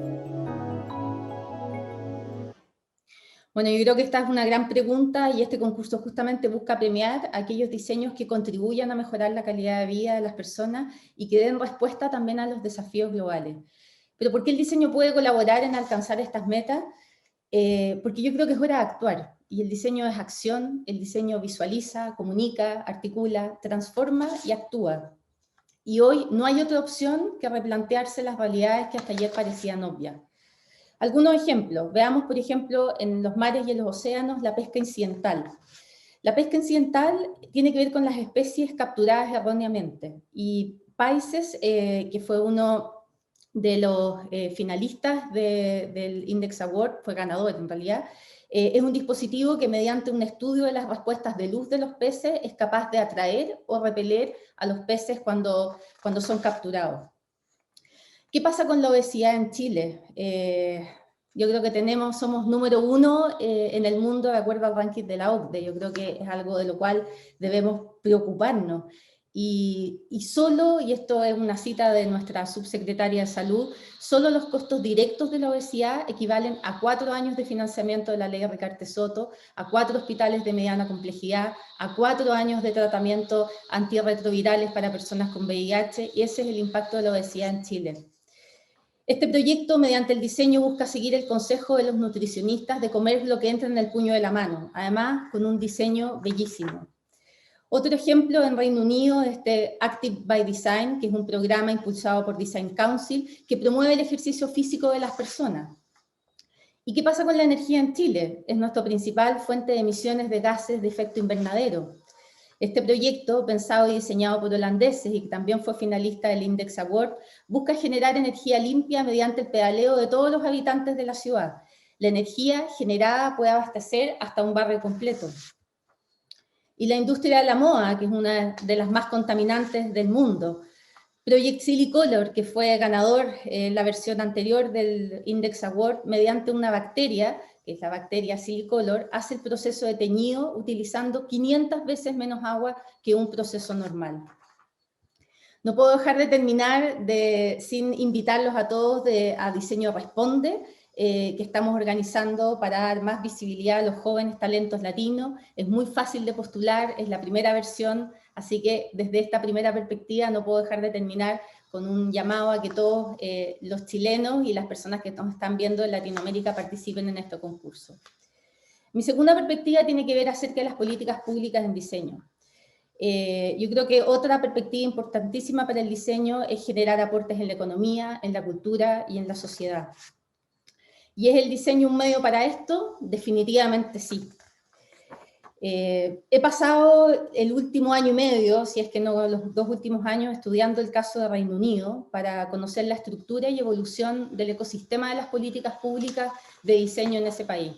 Bueno, yo creo que esta es una gran pregunta y este concurso justamente busca premiar aquellos diseños que contribuyan a mejorar la calidad de vida de las personas y que den respuesta también a los desafíos globales. Pero ¿por qué el diseño puede colaborar en alcanzar estas metas? Porque yo creo que es hora de actuar. Y el diseño es acción, el diseño visualiza, comunica, articula, transforma y actúa. Y hoy no hay otra opción que replantearse las realidades que hasta ayer parecían obvias. Algunos ejemplos. Veamos, por ejemplo, en los mares y en los océanos, la pesca incidental. La pesca incidental tiene que ver con las especies capturadas erróneamente. Y Paices, que fue uno de los finalistas del Index Award, fue ganador en realidad, es un dispositivo que mediante un estudio de las respuestas de luz de los peces es capaz de atraer o repeler a los peces cuando son capturados. ¿Qué pasa con la obesidad en Chile? Yo creo que somos número 1 en el mundo de acuerdo al ranking de la OCDE. Yo creo que es algo de lo cual debemos preocuparnos. Y solo, y esto es una cita de nuestra subsecretaria de Salud, solo los costos directos de la obesidad equivalen a 4 años de financiamiento de la ley Ricarte Soto, a 4 hospitales de mediana complejidad, a 4 años de tratamiento antirretrovirales para personas con VIH, y ese es el impacto de la obesidad en Chile. Este proyecto, mediante el diseño, busca seguir el consejo de los nutricionistas de comer lo que entra en el puño de la mano, además con un diseño bellísimo. Otro ejemplo en Reino Unido, Active by Design, que es un programa impulsado por Design Council, que promueve el ejercicio físico de las personas. ¿Y qué pasa con la energía en Chile? Es nuestra principal fuente de emisiones de gases de efecto invernadero. Este proyecto, pensado y diseñado por holandeses y que también fue finalista del Index Award, busca generar energía limpia mediante el pedaleo de todos los habitantes de la ciudad. La energía generada puede abastecer hasta un barrio completo. Y la industria de la moda, que es una de las más contaminantes del mundo. Project Silicolor, que fue ganador en la versión anterior del Index Award, mediante una bacteria, que es la bacteria Silicolor, hace el proceso de teñido utilizando 500 veces menos agua que un proceso normal. No puedo dejar de terminar sin invitarlos a todos a Diseño Responde, que estamos organizando para dar más visibilidad a los jóvenes talentos latinos. Es muy fácil de postular, es la primera versión, así que desde esta primera perspectiva no puedo dejar de terminar con un llamado a que todos los chilenos y las personas que nos están viendo en Latinoamérica participen en este concurso. Mi segunda perspectiva tiene que ver acerca de las políticas públicas en diseño. Yo creo que otra perspectiva importantísima para el diseño es generar aportes en la economía, en la cultura y en la sociedad. ¿Y es el diseño un medio para esto? Definitivamente sí. He pasado el último año y medio, si es que no los 2 últimos años, estudiando el caso de Reino Unido para conocer la estructura y evolución del ecosistema de las políticas públicas de diseño en ese país.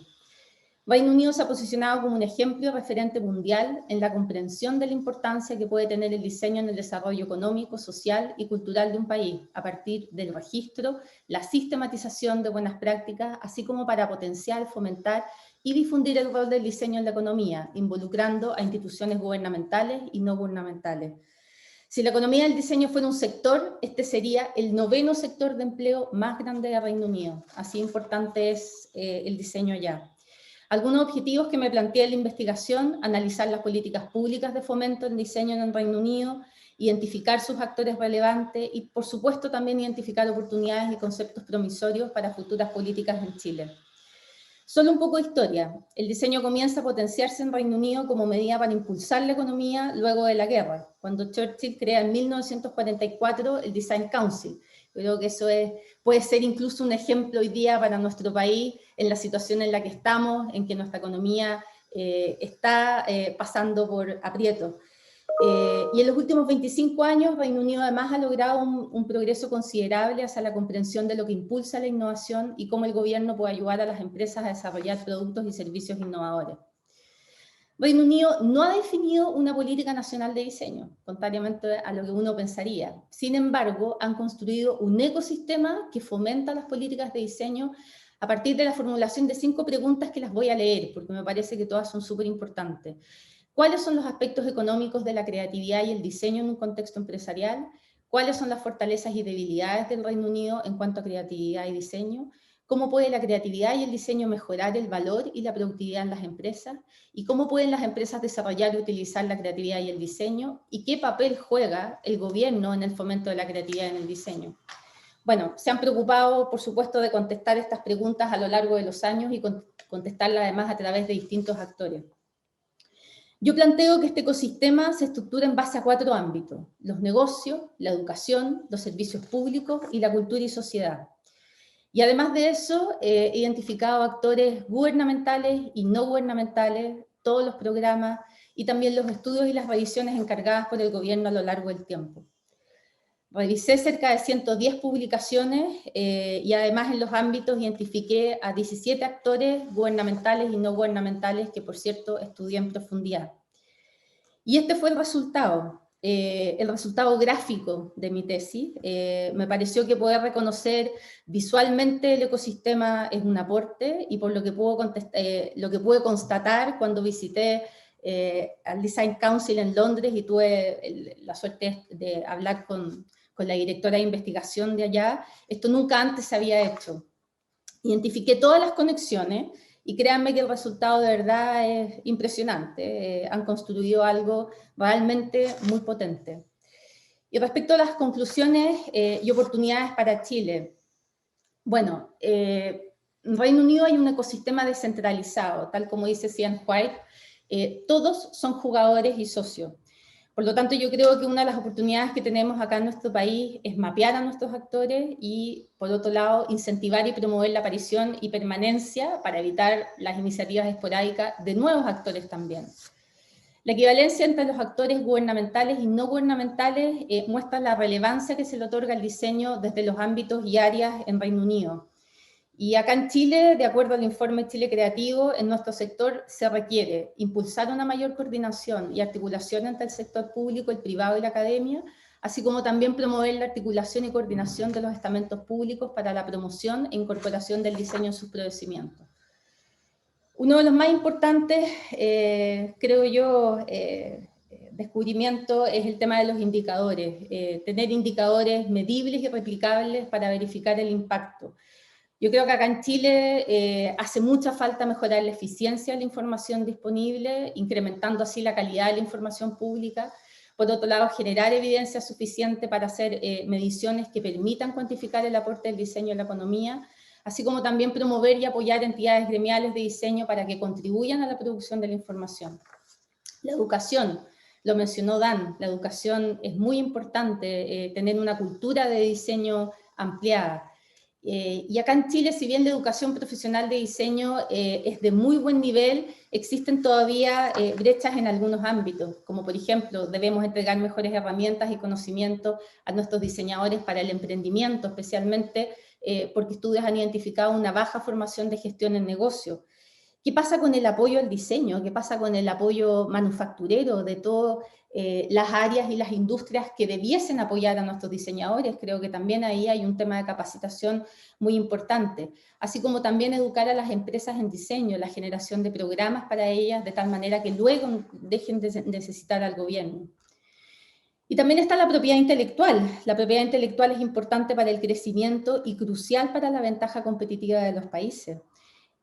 Reino Unido se ha posicionado como un ejemplo referente mundial en la comprensión de la importancia que puede tener el diseño en el desarrollo económico, social y cultural de un país, a partir del registro, la sistematización de buenas prácticas, así como para potenciar, fomentar y difundir el rol del diseño en la economía, involucrando a instituciones gubernamentales y no gubernamentales. Si la economía del diseño fuera un sector, este sería el 9º sector de empleo más grande de Reino Unido. Así importante es el diseño allá. Algunos objetivos que me planteé en la investigación: analizar las políticas públicas de fomento en diseño en el Reino Unido, identificar sus actores relevantes y, por supuesto, también identificar oportunidades y conceptos promisorios para futuras políticas en Chile. Solo un poco de historia. El diseño comienza a potenciarse en Reino Unido como medida para impulsar la economía luego de la guerra, cuando Churchill crea en 1944 el Design Council. Creo que eso puede ser incluso un ejemplo hoy día para nuestro país, en la situación en la que estamos, en que nuestra economía está pasando por aprietos. Y en los últimos 25 años, Reino Unido además ha logrado un progreso considerable hacia la comprensión de lo que impulsa la innovación y cómo el gobierno puede ayudar a las empresas a desarrollar productos y servicios innovadores. Reino Unido no ha definido una política nacional de diseño, contrariamente a lo que uno pensaría. Sin embargo, han construido un ecosistema que fomenta las políticas de diseño a partir de la formulación de 5 preguntas que las voy a leer, porque me parece que todas son súper importantes. ¿Cuáles son los aspectos económicos de la creatividad y el diseño en un contexto empresarial? ¿Cuáles son las fortalezas y debilidades del Reino Unido en cuanto a creatividad y diseño? ¿Cómo puede la creatividad y el diseño mejorar el valor y la productividad en las empresas? ¿Y cómo pueden las empresas desarrollar y utilizar la creatividad y el diseño? ¿Y qué papel juega el gobierno en el fomento de la creatividad en el diseño? Bueno, se han preocupado, por supuesto, de contestar estas preguntas a lo largo de los años y contestarlas además a través de distintos actores. Yo planteo que este ecosistema se estructura en base a 4 ámbitos: los negocios, la educación, los servicios públicos y la cultura y sociedad. Y además de eso, he identificado actores gubernamentales y no gubernamentales, todos los programas y también los estudios y las revisiones encargadas por el gobierno a lo largo del tiempo. Revisé cerca de 110 publicaciones y además en los ámbitos identifiqué a 17 actores gubernamentales y no gubernamentales que, por cierto, estudié en profundidad. Y este fue el resultado gráfico de mi tesis. Me pareció que poder reconocer visualmente el ecosistema es un aporte, y por lo que pude constatar cuando visité al Design Council en Londres y tuve la suerte de hablar con la directora de investigación de allá, esto nunca antes se había hecho. Identifiqué todas las conexiones y créanme que el resultado de verdad es impresionante. Han construido algo realmente muy potente. Y respecto a las conclusiones y oportunidades para Chile, bueno, en Reino Unido hay un ecosistema descentralizado, tal como dice Cian White. Todos son jugadores y socios. Por lo tanto, yo creo que una de las oportunidades que tenemos acá en nuestro país es mapear a nuestros actores y, por otro lado, incentivar y promover la aparición y permanencia para evitar las iniciativas esporádicas de nuevos actores también. La equivalencia entre los actores gubernamentales y no gubernamentales muestra la relevancia que se le otorga al diseño desde los ámbitos y áreas en Reino Unido. Y acá en Chile, de acuerdo al informe Chile Creativo, en nuestro sector se requiere impulsar una mayor coordinación y articulación entre el sector público, el privado y la academia, así como también promover la articulación y coordinación de los estamentos públicos para la promoción e incorporación del diseño en sus procedimientos. Uno de los más importantes, creo yo, descubrimiento es el tema de los indicadores. Tener indicadores medibles y replicables para verificar el impacto. Yo creo que acá en Chile hace mucha falta mejorar la eficiencia de la información disponible, incrementando así la calidad de la información pública. Por otro lado, generar evidencia suficiente para hacer mediciones que permitan cuantificar el aporte del diseño en la economía, así como también promover y apoyar entidades gremiales de diseño para que contribuyan a la producción de la información. La educación, lo mencionó Dan, la educación es muy importante, tener una cultura de diseño ampliada. Y acá en Chile, si bien la educación profesional de diseño es de muy buen nivel, existen todavía brechas en algunos ámbitos, como por ejemplo, debemos entregar mejores herramientas y conocimientos a nuestros diseñadores para el emprendimiento, especialmente porque estudios han identificado una baja formación de gestión en negocio. ¿Qué pasa con el apoyo al diseño? ¿Qué pasa con el apoyo manufacturero de todas las áreas y las industrias que debiesen apoyar a nuestros diseñadores? Creo que también ahí hay un tema de capacitación muy importante, así como también educar a las empresas en diseño, la generación de programas para ellas, de tal manera que luego dejen de necesitar al gobierno. Y también está la propiedad intelectual. La propiedad intelectual es importante para el crecimiento y crucial para la ventaja competitiva de los países.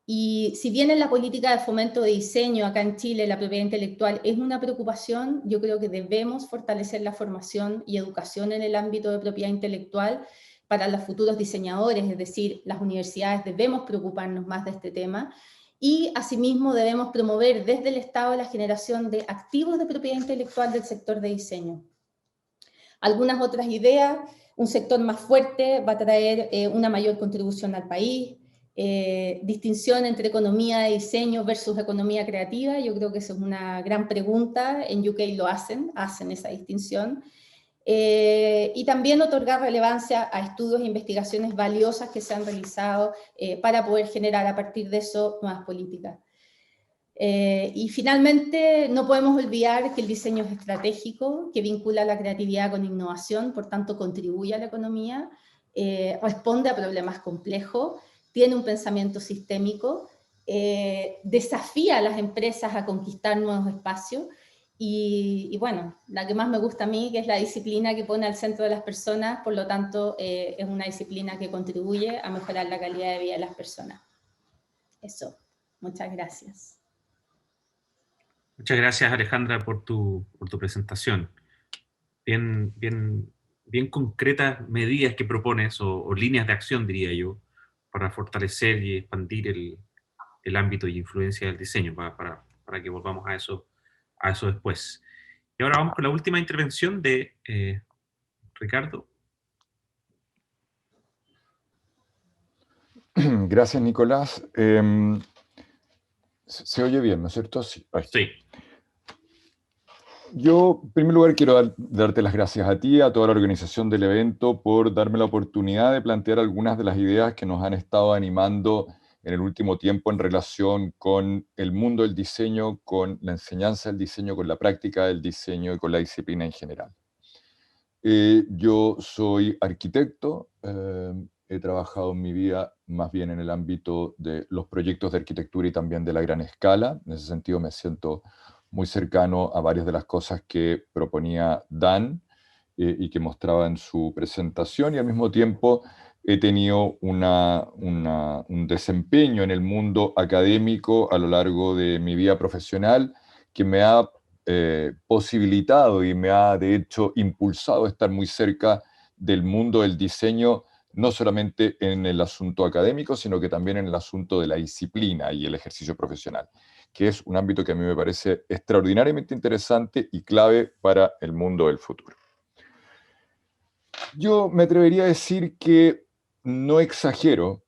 Y si bien en la política de fomento de diseño acá en Chile la propiedad intelectual es una preocupación, yo creo que debemos fortalecer la formación y educación en el ámbito de propiedad intelectual para los futuros diseñadores, es decir, las universidades debemos preocuparnos más de este tema y asimismo debemos promover desde el Estado la generación de activos de propiedad intelectual del sector de diseño. Algunas otras ideas: un sector más fuerte va a traer una mayor contribución al país, distinción entre economía de diseño versus economía creativa. Yo creo que esa es una gran pregunta. En UK lo hacen esa distinción. Y también otorgar relevancia a estudios e investigaciones valiosas que se han realizado para poder generar a partir de eso nuevas políticas. Y finalmente, no podemos olvidar que el diseño es estratégico, que vincula la creatividad con innovación, por tanto contribuye a la economía, responde a problemas complejos, tiene un pensamiento sistémico, desafía a las empresas a conquistar nuevos espacios y bueno, la que más me gusta a mí, que es la disciplina que pone al centro de las personas, por lo tanto es una disciplina que contribuye a mejorar la calidad de vida de las personas. Eso, muchas gracias. Muchas gracias, Alejandra, por tu presentación. Bien concretas medidas que propones, o líneas de acción, diría yo, para fortalecer y expandir el ámbito y influencia del diseño, para que volvamos a eso después. Y ahora vamos con la última intervención de Ricardo. Gracias, Nicolás. ¿Se oye bien, no es cierto? Sí. Sí. Yo, en primer lugar, quiero darte las gracias a ti, a toda la organización del evento, por darme la oportunidad de plantear algunas de las ideas que nos han estado animando en el último tiempo en relación con el mundo del diseño, con la enseñanza del diseño, con la práctica del diseño y con la disciplina en general. Yo soy arquitecto, he trabajado en mi vida más bien en el ámbito de los proyectos de arquitectura y también de la gran escala. En ese sentido me siento muy cercano a varias de las cosas que proponía Dan y que mostraba en su presentación, y al mismo tiempo he tenido un desempeño en el mundo académico a lo largo de mi vida profesional que me ha posibilitado y me ha de hecho impulsado a estar muy cerca del mundo del diseño, no solamente en el asunto académico, sino que también en el asunto de la disciplina y el ejercicio profesional, que es un ámbito que a mí me parece extraordinariamente interesante y clave para el mundo del futuro. Yo me atrevería a decir que no exagero,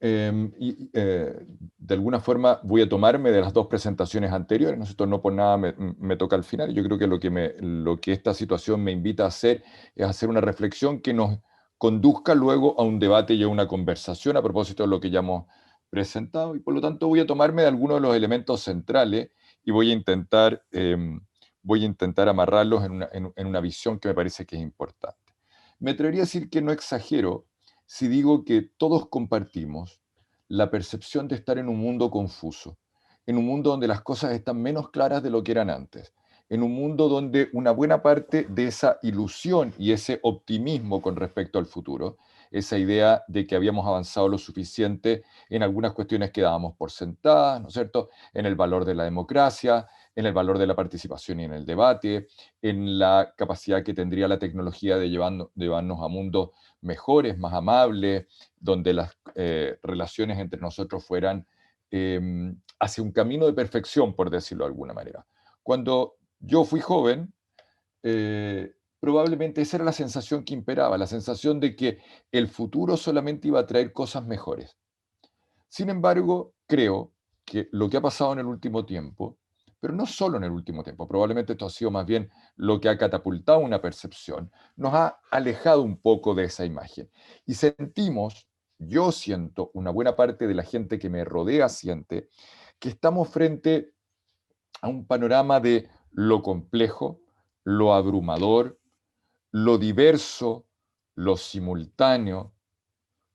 de alguna forma voy a tomarme de las dos presentaciones anteriores, nosotros no por nada me toca al final. Yo creo que lo que esta situación me invita a hacer es hacer una reflexión que nos conduzca luego a un debate y a una conversación a propósito de lo que ya hemos presentado, y por lo tanto voy a tomarme de algunos de los elementos centrales y voy a intentar amarrarlos en una visión que me parece que es importante. Me atrevería a decir que no exagero si digo que todos compartimos la percepción de estar en un mundo confuso, en un mundo donde las cosas están menos claras de lo que eran antes, en un mundo donde una buena parte de esa ilusión y ese optimismo con respecto al futuro, esa idea de que habíamos avanzado lo suficiente en algunas cuestiones que dábamos por sentadas, ¿no es cierto?, en el valor de la democracia, en el valor de la participación y en el debate, en la capacidad que tendría la tecnología de llevarnos a mundos mejores, más amables, donde las relaciones entre nosotros fueran hacia un camino de perfección, por decirlo de alguna manera. Cuando yo fui joven, probablemente esa era la sensación que imperaba, la sensación de que el futuro solamente iba a traer cosas mejores. Sin embargo, creo que lo que ha pasado en el último tiempo, pero no solo en el último tiempo, probablemente esto ha sido más bien lo que ha catapultado una percepción, nos ha alejado un poco de esa imagen. Y sentimos, yo siento, una buena parte de la gente que me rodea siente, que estamos frente a un panorama de lo complejo, lo abrumador, lo diverso, lo simultáneo,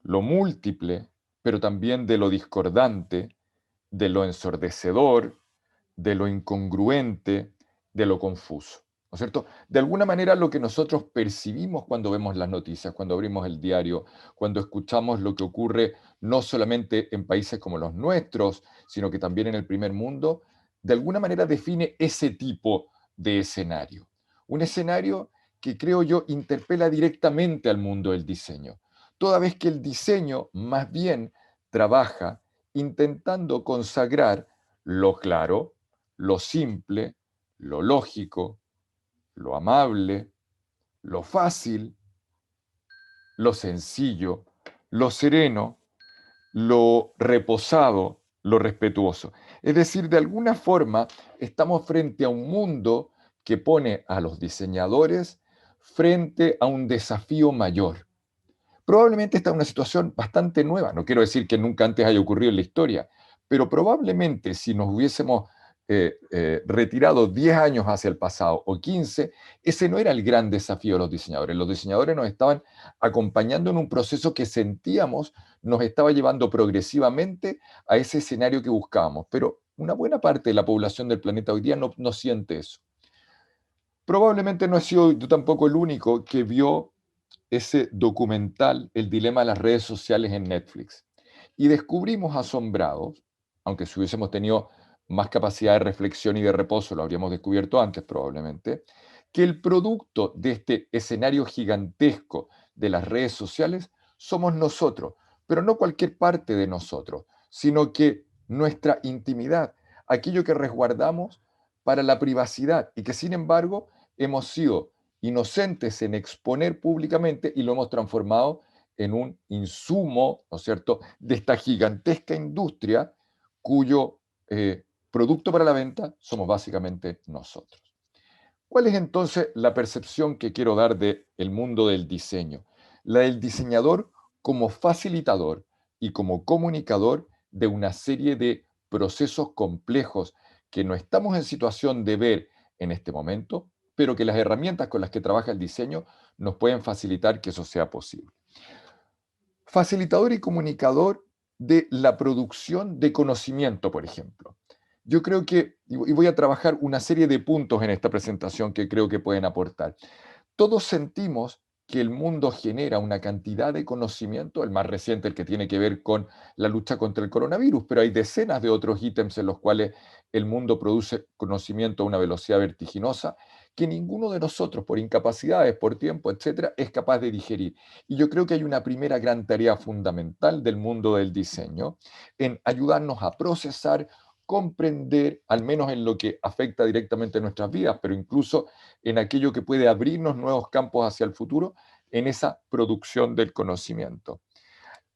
lo múltiple, pero también de lo discordante, de lo ensordecedor, de lo incongruente, de lo confuso. ¿No es cierto? De alguna manera lo que nosotros percibimos cuando vemos las noticias, cuando abrimos el diario, cuando escuchamos lo que ocurre no solamente en países como los nuestros, sino que también en el primer mundo, de alguna manera define ese tipo de escenario. Un escenario que creo yo interpela directamente al mundo del diseño, toda vez que el diseño más bien trabaja intentando consagrar lo claro, lo simple, lo lógico, lo amable, lo fácil, lo sencillo, lo sereno, lo reposado, lo respetuoso. Es decir, de alguna forma estamos frente a un mundo que pone a los diseñadores frente a un desafío mayor. Probablemente esta es una situación bastante nueva, no quiero decir que nunca antes haya ocurrido en la historia, pero probablemente si nos hubiésemos retirado 10 años hacia el pasado o 15, ese no era el gran desafío de los diseñadores. Los diseñadores nos estaban acompañando en un proceso que sentíamos nos estaba llevando progresivamente a ese escenario que buscábamos, pero una buena parte de la población del planeta hoy día no siente eso. Probablemente no he sido yo tampoco el único que vio ese documental, El dilema de las redes sociales en Netflix. Y descubrimos asombrados, aunque si hubiésemos tenido más capacidad de reflexión y de reposo, lo habríamos descubierto antes probablemente, que el producto de este escenario gigantesco de las redes sociales somos nosotros, pero no cualquier parte de nosotros, sino que nuestra intimidad, aquello que resguardamos para la privacidad y que sin embargo hemos sido inocentes en exponer públicamente y lo hemos transformado en un insumo, ¿no es cierto?, de esta gigantesca industria cuyo producto para la venta somos básicamente nosotros. ¿Cuál es entonces la percepción que quiero dar del mundo del diseño? La del diseñador como facilitador y como comunicador de una serie de procesos complejos que no estamos en situación de ver en este momento, pero que las herramientas con las que trabaja el diseño nos pueden facilitar que eso sea posible. Facilitador y comunicador de la producción de conocimiento, por ejemplo. Yo creo que, y voy a trabajar una serie de puntos en esta presentación que creo que pueden aportar. Todos sentimos que el mundo genera una cantidad de conocimiento, el más reciente, el que tiene que ver con la lucha contra el coronavirus, pero hay decenas de otros ítems en los cuales el mundo produce conocimiento a una velocidad vertiginosa que ninguno de nosotros, por incapacidades, por tiempo, etcétera, es capaz de digerir. Y yo creo que hay una primera gran tarea fundamental del mundo del diseño en ayudarnos a procesar, comprender, al menos en lo que afecta directamente a nuestras vidas, pero incluso en aquello que puede abrirnos nuevos campos hacia el futuro, en esa producción del conocimiento.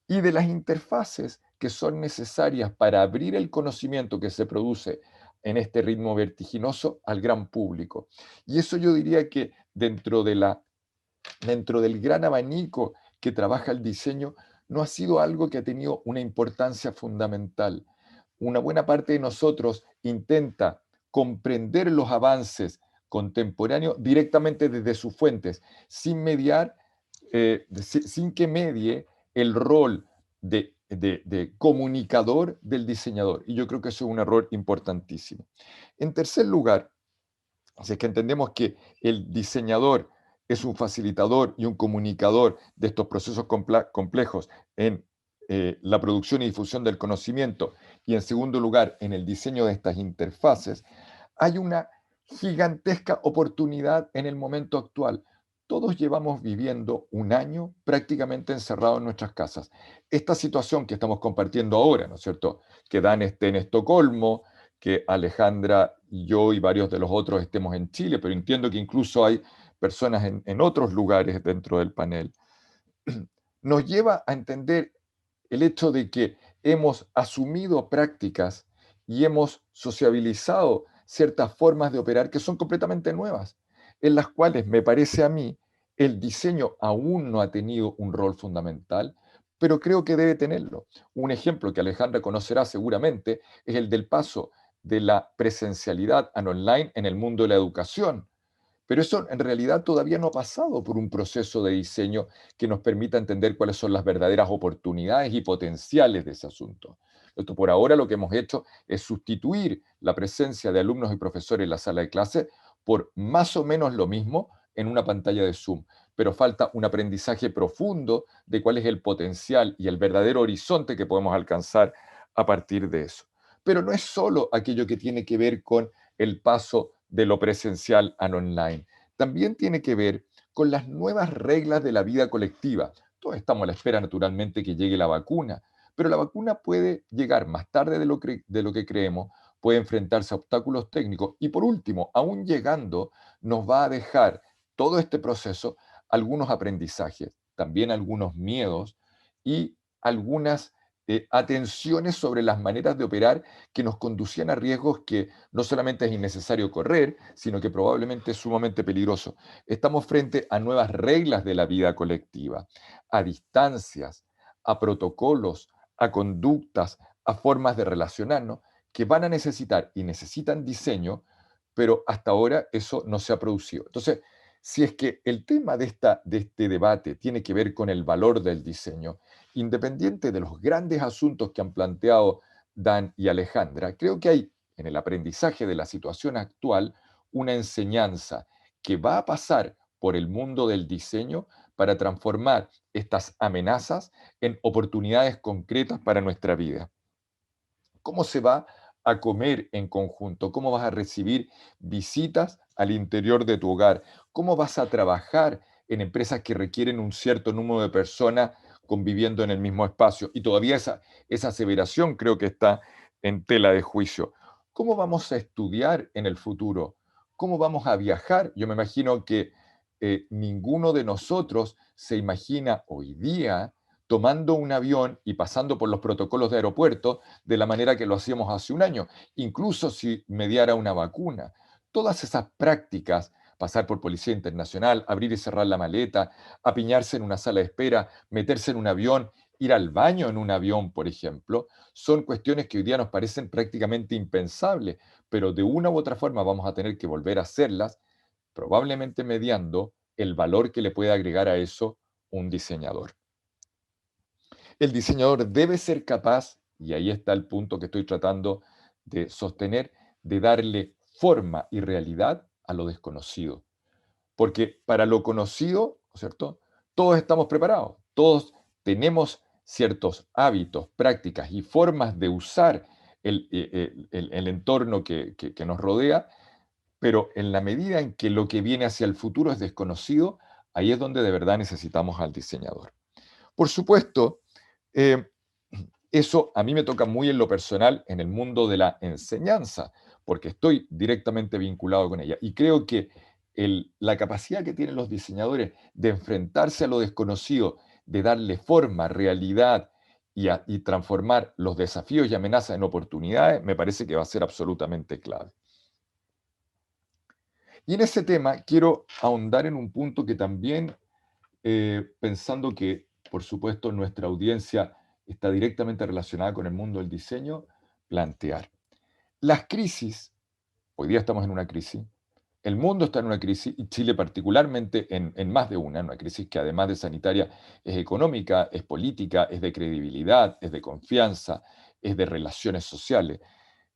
Y de las interfaces que son necesarias para abrir el conocimiento que se produce en este ritmo vertiginoso al gran público. Y eso yo diría que dentro del gran abanico que trabaja el diseño, no ha sido algo que ha tenido una importancia fundamental. Una buena parte de nosotros intenta comprender los avances contemporáneos directamente desde sus fuentes, sin mediar, sin que medie el rol de comunicador del diseñador. Y yo creo que eso es un error importantísimo. En tercer lugar, Así es que entendemos que el diseñador es un facilitador y un comunicador de estos procesos complejos en la producción y difusión del conocimiento, y en segundo lugar, en el diseño de estas interfaces. Hay una gigantesca oportunidad en el momento actual. Todos llevamos viviendo un año prácticamente encerrados en nuestras casas. Esta situación que estamos compartiendo ahora, ¿no es cierto? Que Dan esté en Estocolmo, que Alejandra y yo y varios de los otros estemos en Chile, pero entiendo que incluso hay personas en otros lugares dentro del panel, nos lleva a entender el hecho de que hemos asumido prácticas y hemos sociabilizado ciertas formas de operar que son completamente nuevas, en las cuales me parece a mí el diseño aún no ha tenido un rol fundamental, pero creo que debe tenerlo. Un ejemplo que Alejandra conocerá seguramente es el del paso de la presencialidad al online en el mundo de la educación. Pero eso en realidad todavía no ha pasado por un proceso de diseño que nos permita entender cuáles son las verdaderas oportunidades y potenciales de ese asunto. Esto por ahora lo que hemos hecho es sustituir la presencia de alumnos y profesores en la sala de clase por más o menos lo mismo en una pantalla de Zoom. Pero falta un aprendizaje profundo de cuál es el potencial y el verdadero horizonte que podemos alcanzar a partir de eso. Pero no es solo aquello que tiene que ver con el paso de lo presencial a lo online. También tiene que ver con las nuevas reglas de la vida colectiva. Todos estamos a la espera, naturalmente, que llegue la vacuna, pero la vacuna puede llegar más tarde de lo que creemos, puede enfrentarse a obstáculos técnicos y, por último, aún llegando, nos va a dejar todo este proceso algunos aprendizajes, también algunos miedos y algunas atenciones sobre las maneras de operar que nos conducían a riesgos que no solamente es innecesario correr, sino que probablemente es sumamente peligroso. Estamos frente a nuevas reglas de la vida colectiva, a distancias, a protocolos, a conductas, a formas de relacionarnos que van a necesitar y necesitan diseño, pero hasta ahora eso no se ha producido. Entonces, si es que el tema de este debate tiene que ver con el valor del diseño, independiente de los grandes asuntos que han planteado Dan y Alejandra, creo que hay en el aprendizaje de la situación actual una enseñanza que va a pasar por el mundo del diseño para transformar estas amenazas en oportunidades concretas para nuestra vida. ¿Cómo se va a comer en conjunto? ¿Cómo vas a recibir visitas al interior de tu hogar? ¿Cómo vas a trabajar en empresas que requieren un cierto número de personas conviviendo en el mismo espacio? Y todavía esa aseveración creo que está en tela de juicio. ¿Cómo vamos a estudiar en el futuro? ¿Cómo vamos a viajar? Yo me imagino que ninguno de nosotros se imagina hoy día tomando un avión y pasando por los protocolos de aeropuerto de la manera que lo hacíamos hace un año, incluso si mediara una vacuna. Todas esas prácticas, pasar por Policía Internacional, abrir y cerrar la maleta, apiñarse en una sala de espera, meterse en un avión, ir al baño en un avión, por ejemplo, son cuestiones que hoy día nos parecen prácticamente impensables, pero de una u otra forma vamos a tener que volver a hacerlas, probablemente mediando el valor que le puede agregar a eso un diseñador. El diseñador debe ser capaz, y ahí está el punto que estoy tratando de sostener, de darle forma y realidad a lo desconocido. Porque para lo conocido, ¿no es cierto?, todos estamos preparados, todos tenemos ciertos hábitos, prácticas y formas de usar el entorno que nos rodea, pero en la medida en que lo que viene hacia el futuro es desconocido, ahí es donde de verdad necesitamos al diseñador. Por supuesto, eso a mí me toca muy en lo personal, en el mundo de la enseñanza, porque estoy directamente vinculado con ella. Y creo que la capacidad que tienen los diseñadores de enfrentarse a lo desconocido, de darle forma, realidad y transformar los desafíos y amenazas en oportunidades, me parece que va a ser absolutamente clave. Y en ese tema quiero ahondar en un punto que también, pensando que, por supuesto, nuestra audiencia está directamente relacionada con el mundo del diseño, plantear. Las crisis, hoy día estamos en una crisis, el mundo está en una crisis, y Chile particularmente en más de una crisis que además de sanitaria es económica, es política, es de credibilidad, es de confianza, es de relaciones sociales.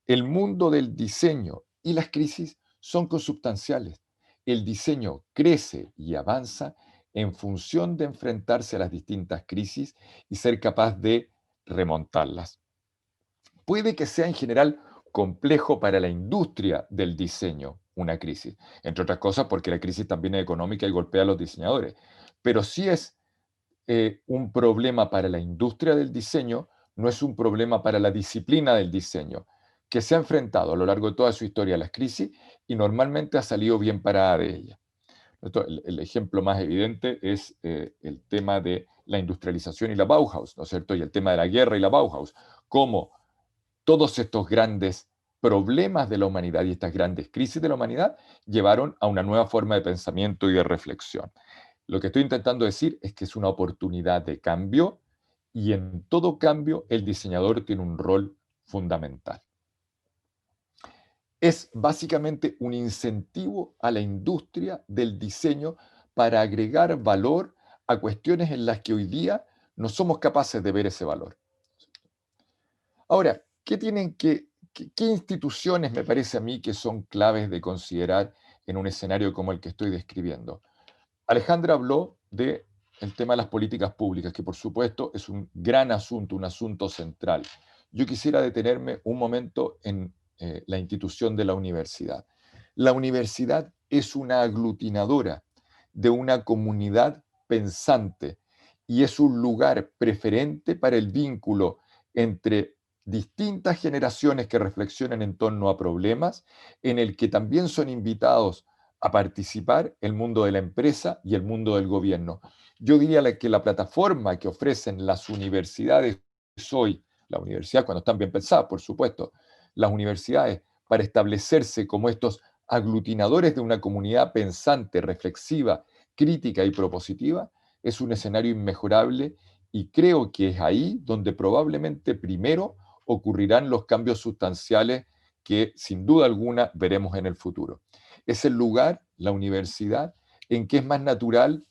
El mundo del diseño y las crisis son consubstanciales. El diseño crece y avanza en función de enfrentarse a las distintas crisis y ser capaz de remontarlas. Puede que sea en general complejo para la industria del diseño una crisis, entre otras cosas porque la crisis también es económica y golpea a los diseñadores, pero sí es un problema para la industria del diseño, no es un problema para la disciplina del diseño, que se ha enfrentado a lo largo de toda su historia a las crisis y normalmente ha salido bien parada de ella. El ejemplo más evidente es el tema de la industrialización y la Bauhaus, ¿no es cierto? Y el tema de la guerra y la Bauhaus, cómo todos estos grandes problemas de la humanidad y estas grandes crisis de la humanidad llevaron a una nueva forma de pensamiento y de reflexión. Lo que estoy intentando decir es que es una oportunidad de cambio y en todo cambio el diseñador tiene un rol fundamental. Es básicamente un incentivo a la industria del diseño para agregar valor a cuestiones en las que hoy día no somos capaces de ver ese valor. Ahora, ¿qué instituciones me parece a mí que son claves de considerar en un escenario como el que estoy describiendo? Alejandra habló del tema de las políticas públicas, que por supuesto es un gran asunto, un asunto central. Yo quisiera detenerme un momento en la institución de la universidad. La universidad es una aglutinadora de una comunidad pensante y es un lugar preferente para el vínculo entre distintas generaciones que reflexionan en torno a problemas, en el que también son invitados a participar el mundo de la empresa y el mundo del gobierno. Yo diría que la plataforma que ofrecen las universidades hoy, la universidad cuando están bien pensadas, por supuesto, las universidades para establecerse como estos aglutinadores de una comunidad pensante, reflexiva, crítica y propositiva, es un escenario inmejorable y creo que es ahí donde probablemente primero ocurrirán los cambios sustanciales que sin duda alguna veremos en el futuro. Es el lugar, la universidad, en que es más natural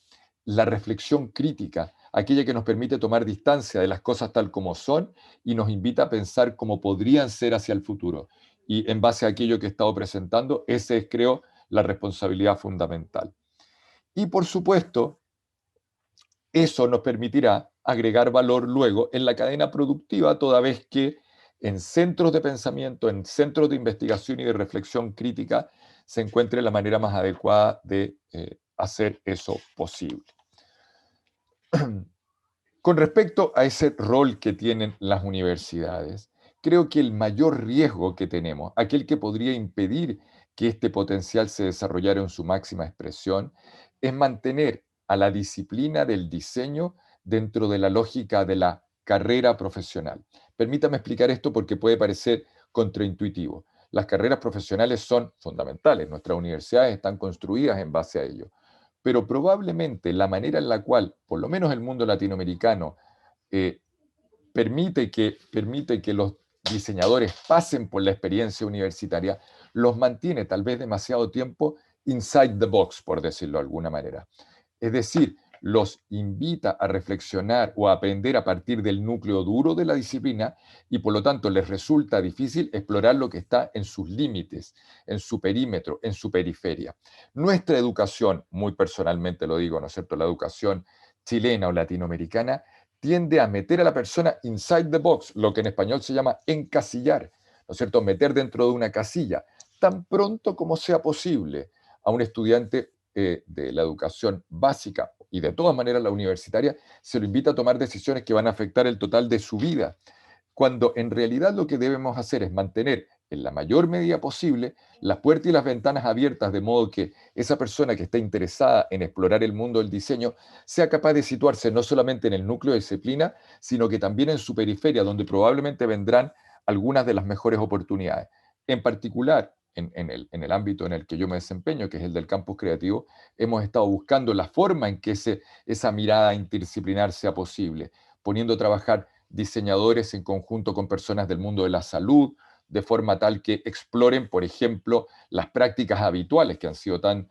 la reflexión crítica, aquella que nos permite tomar distancia de las cosas tal como son y nos invita a pensar cómo podrían ser hacia el futuro. Y en base a aquello que he estado presentando, esa es, creo, la responsabilidad fundamental. Y por supuesto, eso nos permitirá agregar valor luego en la cadena productiva, toda vez que en centros de pensamiento, en centros de investigación y de reflexión crítica, se encuentre la manera más adecuada de hacer eso posible. Con respecto a ese rol que tienen las universidades, creo que el mayor riesgo que tenemos, aquel que podría impedir que este potencial se desarrollara en su máxima expresión, es mantener a la disciplina del diseño dentro de la lógica de la carrera profesional. Permítame explicar esto porque puede parecer contraintuitivo. Las carreras profesionales son fundamentales, nuestras universidades están construidas en base a ello, pero probablemente la manera en la cual, por lo menos el mundo latinoamericano, permite que los diseñadores pasen por la experiencia universitaria, los mantiene tal vez demasiado tiempo inside the box, por decirlo de alguna manera. Es decir, los invita a reflexionar o a aprender a partir del núcleo duro de la disciplina y por lo tanto les resulta difícil explorar lo que está en sus límites, en su perímetro, en su periferia. Nuestra educación, muy personalmente lo digo, ¿no es cierto?, la educación chilena o latinoamericana tiende a meter a la persona inside the box, lo que en español se llama encasillar, ¿no es cierto?, meter dentro de una casilla, tan pronto como sea posible a un estudiante de la educación básica y de todas maneras la universitaria, se lo invita a tomar decisiones que van a afectar el total de su vida, cuando en realidad lo que debemos hacer es mantener en la mayor medida posible las puertas y las ventanas abiertas, de modo que esa persona que está interesada en explorar el mundo del diseño sea capaz de situarse no solamente en el núcleo de disciplina, sino que también en su periferia, donde probablemente vendrán algunas de las mejores oportunidades. En particular, en el ámbito en el que yo me desempeño, que es el del campus creativo, hemos estado buscando la forma en que esa mirada interdisciplinar sea posible, poniendo a trabajar diseñadores en conjunto con personas del mundo de la salud, de forma tal que exploren, por ejemplo, las prácticas habituales que han sido tan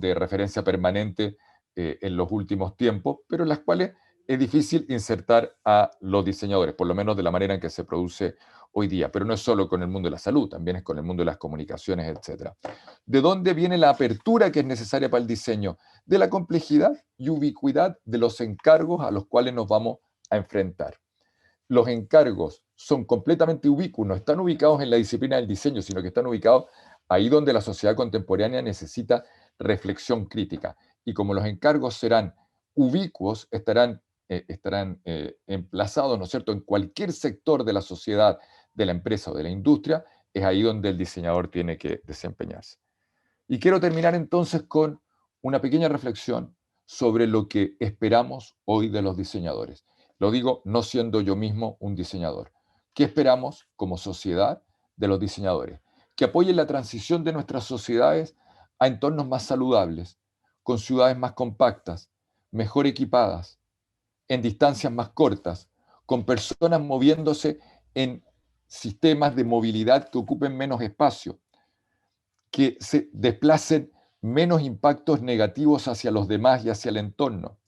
de referencia permanente en los últimos tiempos, pero las cuales es difícil insertar a los diseñadores, por lo menos de la manera en que se produce hoy día. Pero no es solo con el mundo de la salud, también es con el mundo de las comunicaciones, etc. ¿De dónde viene la apertura que es necesaria para el diseño? De la complejidad y ubicuidad de los encargos a los cuales nos vamos a enfrentar. Los encargos son completamente ubicuos, no están ubicados en la disciplina del diseño, sino que están ubicados ahí donde la sociedad contemporánea necesita reflexión crítica. Y como los encargos serán ubicuos, estarán emplazados, ¿no es cierto?, en cualquier sector de la sociedad, de la empresa o de la industria, es ahí donde el diseñador tiene que desempeñarse. Y quiero terminar entonces con una pequeña reflexión sobre lo que esperamos hoy de los diseñadores. Lo digo no siendo yo mismo un diseñador. ¿Qué esperamos como sociedad de los diseñadores? Que apoyen la transición de nuestras sociedades a entornos más saludables, con ciudades más compactas, mejor equipadas, en distancias más cortas, con personas moviéndose en sistemas de movilidad que ocupen menos espacio, que se desplacen menos impactos negativos hacia los demás y hacia el entorno,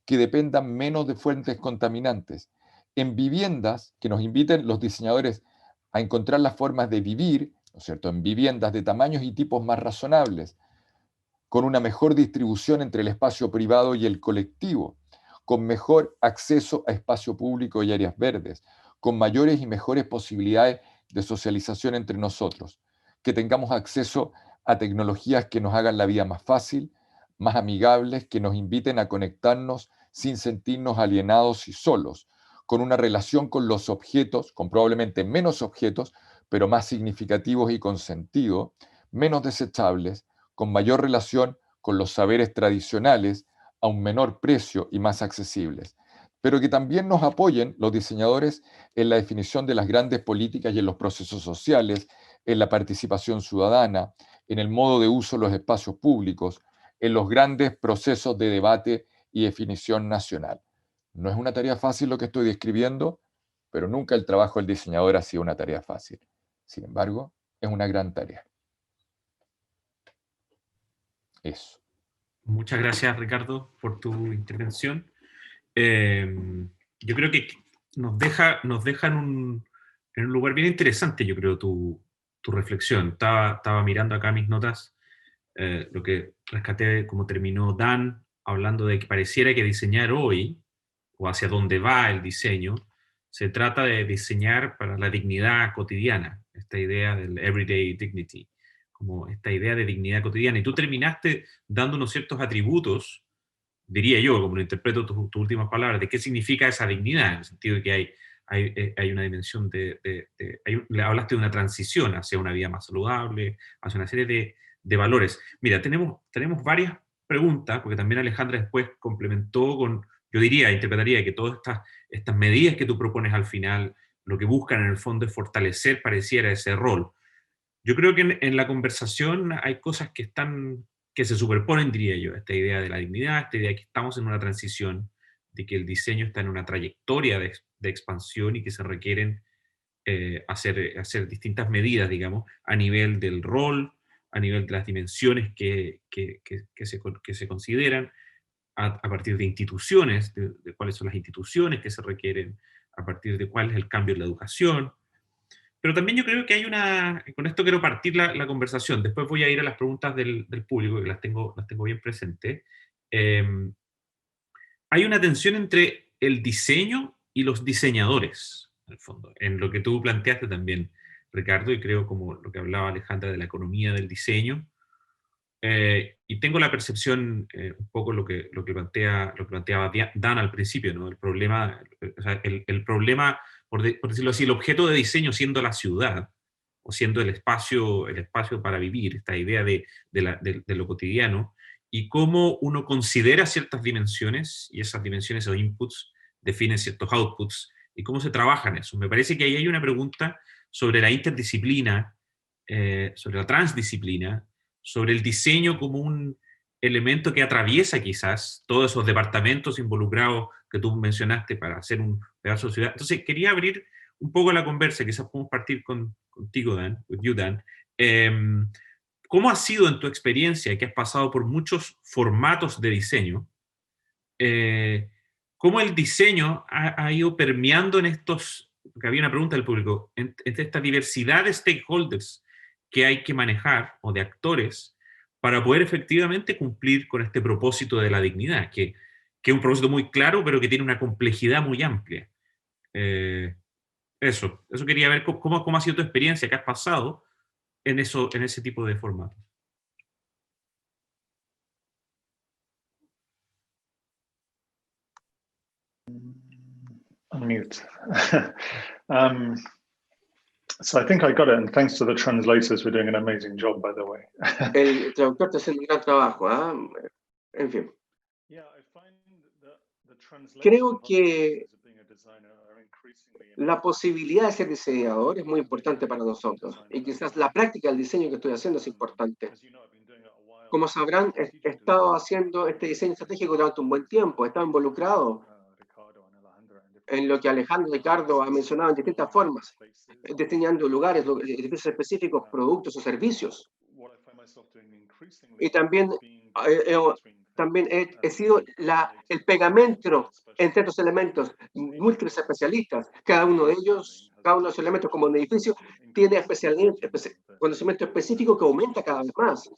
que dependan menos de fuentes contaminantes, en viviendas que nos inviten los diseñadores a encontrar las formas de vivir, ¿no es cierto?, en viviendas de tamaños y tipos más razonables, con una mejor distribución entre el espacio privado y el colectivo, con mejor acceso a espacio público y áreas verdes, con mayores y mejores posibilidades de socialización entre nosotros, que tengamos acceso a tecnologías que nos hagan la vida más fácil, más amigables, que nos inviten a conectarnos sin sentirnos alienados y solos, con una relación con los objetos, con probablemente menos objetos, pero más significativos y con sentido, menos desechables, con mayor relación con los saberes tradicionales, a un menor precio y más accesibles, pero que también nos apoyen los diseñadores en la definición de las grandes políticas y en los procesos sociales, en la participación ciudadana, en el modo de uso de los espacios públicos, en los grandes procesos de debate y definición nacional. No es una tarea fácil lo que estoy describiendo, pero nunca el trabajo del diseñador ha sido una tarea fácil. Sin embargo, es una gran tarea. Eso. Muchas gracias, Ricardo, por tu intervención. Yo creo que nos deja en un lugar bien interesante, yo creo, tu reflexión. Estaba mirando acá mis notas, lo que rescaté como terminó Dan, hablando de que pareciera que diseñar hoy, o hacia dónde va el diseño, se trata de diseñar para la dignidad cotidiana, esta idea del everyday dignity, como esta idea de dignidad cotidiana. Y tú terminaste dando unos ciertos atributos, diría yo, como lo interpreto tus últimas palabras, de qué significa esa dignidad, en el sentido de que hay una dimensión hablaste de una transición hacia una vida más saludable, hacia una serie de valores. Mira, tenemos varias preguntas, porque también Alejandra después complementó con, yo diría, interpretaría que todas estas medidas que tú propones al final, lo que buscan en el fondo es fortalecer, pareciera, ese rol. Yo creo que en la conversación hay cosas que se superponen, diría yo, esta idea de la dignidad, esta idea de que estamos en una transición, de que el diseño está en una trayectoria de expansión y que se requieren hacer distintas medidas, digamos, a nivel del rol, a nivel de las dimensiones que se consideran, a partir de instituciones, de cuáles son las instituciones que se requieren, a partir de cuál es el cambio en la educación. Pero también yo creo que con esto quiero partir la conversación, después voy a ir a las preguntas del público, que las tengo bien presentes. Hay una tensión entre el diseño y los diseñadores, en el fondo, en lo que tú planteaste también, Ricardo, y creo como lo que hablaba Alejandra de la economía del diseño, y tengo la percepción, un poco lo que planteaba Dan al principio, ¿no? El problema, el problema por decirlo así, el objeto de diseño siendo la ciudad, o siendo el espacio para vivir, esta idea de lo cotidiano, y cómo uno considera ciertas dimensiones, y esas dimensiones o inputs definen ciertos outputs, y cómo se trabaja en eso. Me parece que ahí hay una pregunta sobre la interdisciplina, sobre la transdisciplina, sobre el diseño como un elemento que atraviesa quizás todos esos departamentos involucrados que tú mencionaste para hacer un pedazo de ciudad. Entonces, quería abrir un poco la conversa, quizás podemos partir contigo, Dan, with you, Dan. ¿Cómo ha sido en tu experiencia, que has pasado por muchos formatos de diseño, cómo el diseño ha ido permeando en estos, porque había una pregunta del público, entre esta diversidad de stakeholders que hay que manejar, o de actores, para poder efectivamente cumplir con este propósito de la dignidad, que es un propósito muy claro, pero que tiene una complejidad muy amplia. Eso quería ver cómo ha sido tu experiencia, qué has pasado en ese tipo de formato. Unmute. So I think I got it, and thanks to the translators, we're doing an amazing job, by the way. El traductor está haciendo un gran trabajo, ¿eh? En fin. Creo que la posibilidad de ser diseñador es muy importante para nosotros, y quizás la práctica del diseño que estoy haciendo es importante. Como sabrán, he estado haciendo este diseño estratégico durante un buen tiempo, he estado involucrado en lo que Alejandro Ricardo ha mencionado en distintas formas, diseñando lugares, edificios específicos, productos o servicios. Y también he sido el pegamento entre estos elementos, múltiples especialistas. Cada uno de los elementos como un edificio, tiene conocimiento específico que aumenta cada vez más.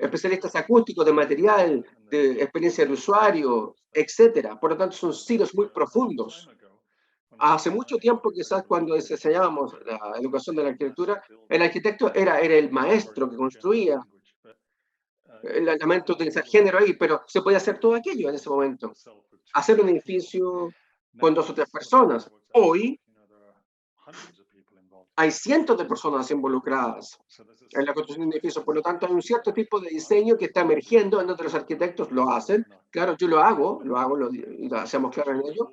Especialistas acústicos, de material, de experiencia del usuario, etcétera. Por lo tanto, son silos muy profundos. Hace mucho tiempo, quizás cuando enseñábamos la educación de la arquitectura, el arquitecto era el maestro que construía. Lamento utilizar género ahí, pero se podía hacer todo aquello en ese momento. Hacer un edificio con 2 o 3 personas. Hoy hay cientos de personas involucradas en la construcción de edificios. Por lo tanto, hay un cierto tipo de diseño que está emergiendo en donde los arquitectos lo hacen. Claro, yo lo hago, y lo hacemos claro en ello,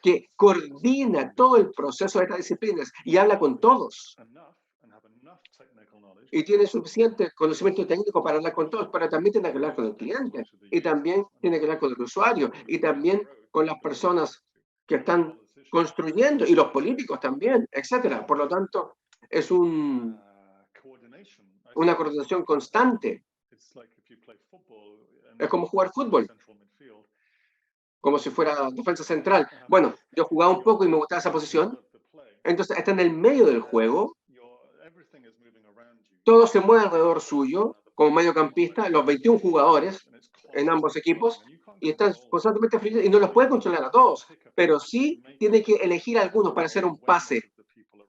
que coordina todo el proceso de estas disciplinas y habla con todos. Y tiene suficiente conocimiento técnico para hablar con todos, pero también tiene que hablar con el cliente, y también tiene que hablar con el usuario, y también con las personas que están construyendo, y los políticos también, etcétera. Por lo tanto, es una coordinación constante. Es como jugar fútbol, como si fuera defensa central. Bueno, yo jugaba un poco y me gustaba esa posición. Entonces, está en el medio del juego. Todo se mueve alrededor suyo, como mediocampista, los 21 jugadores en ambos equipos, y están constantemente fluidos, y no los puede controlar a todos, pero sí tiene que elegir a algunos para hacer un pase.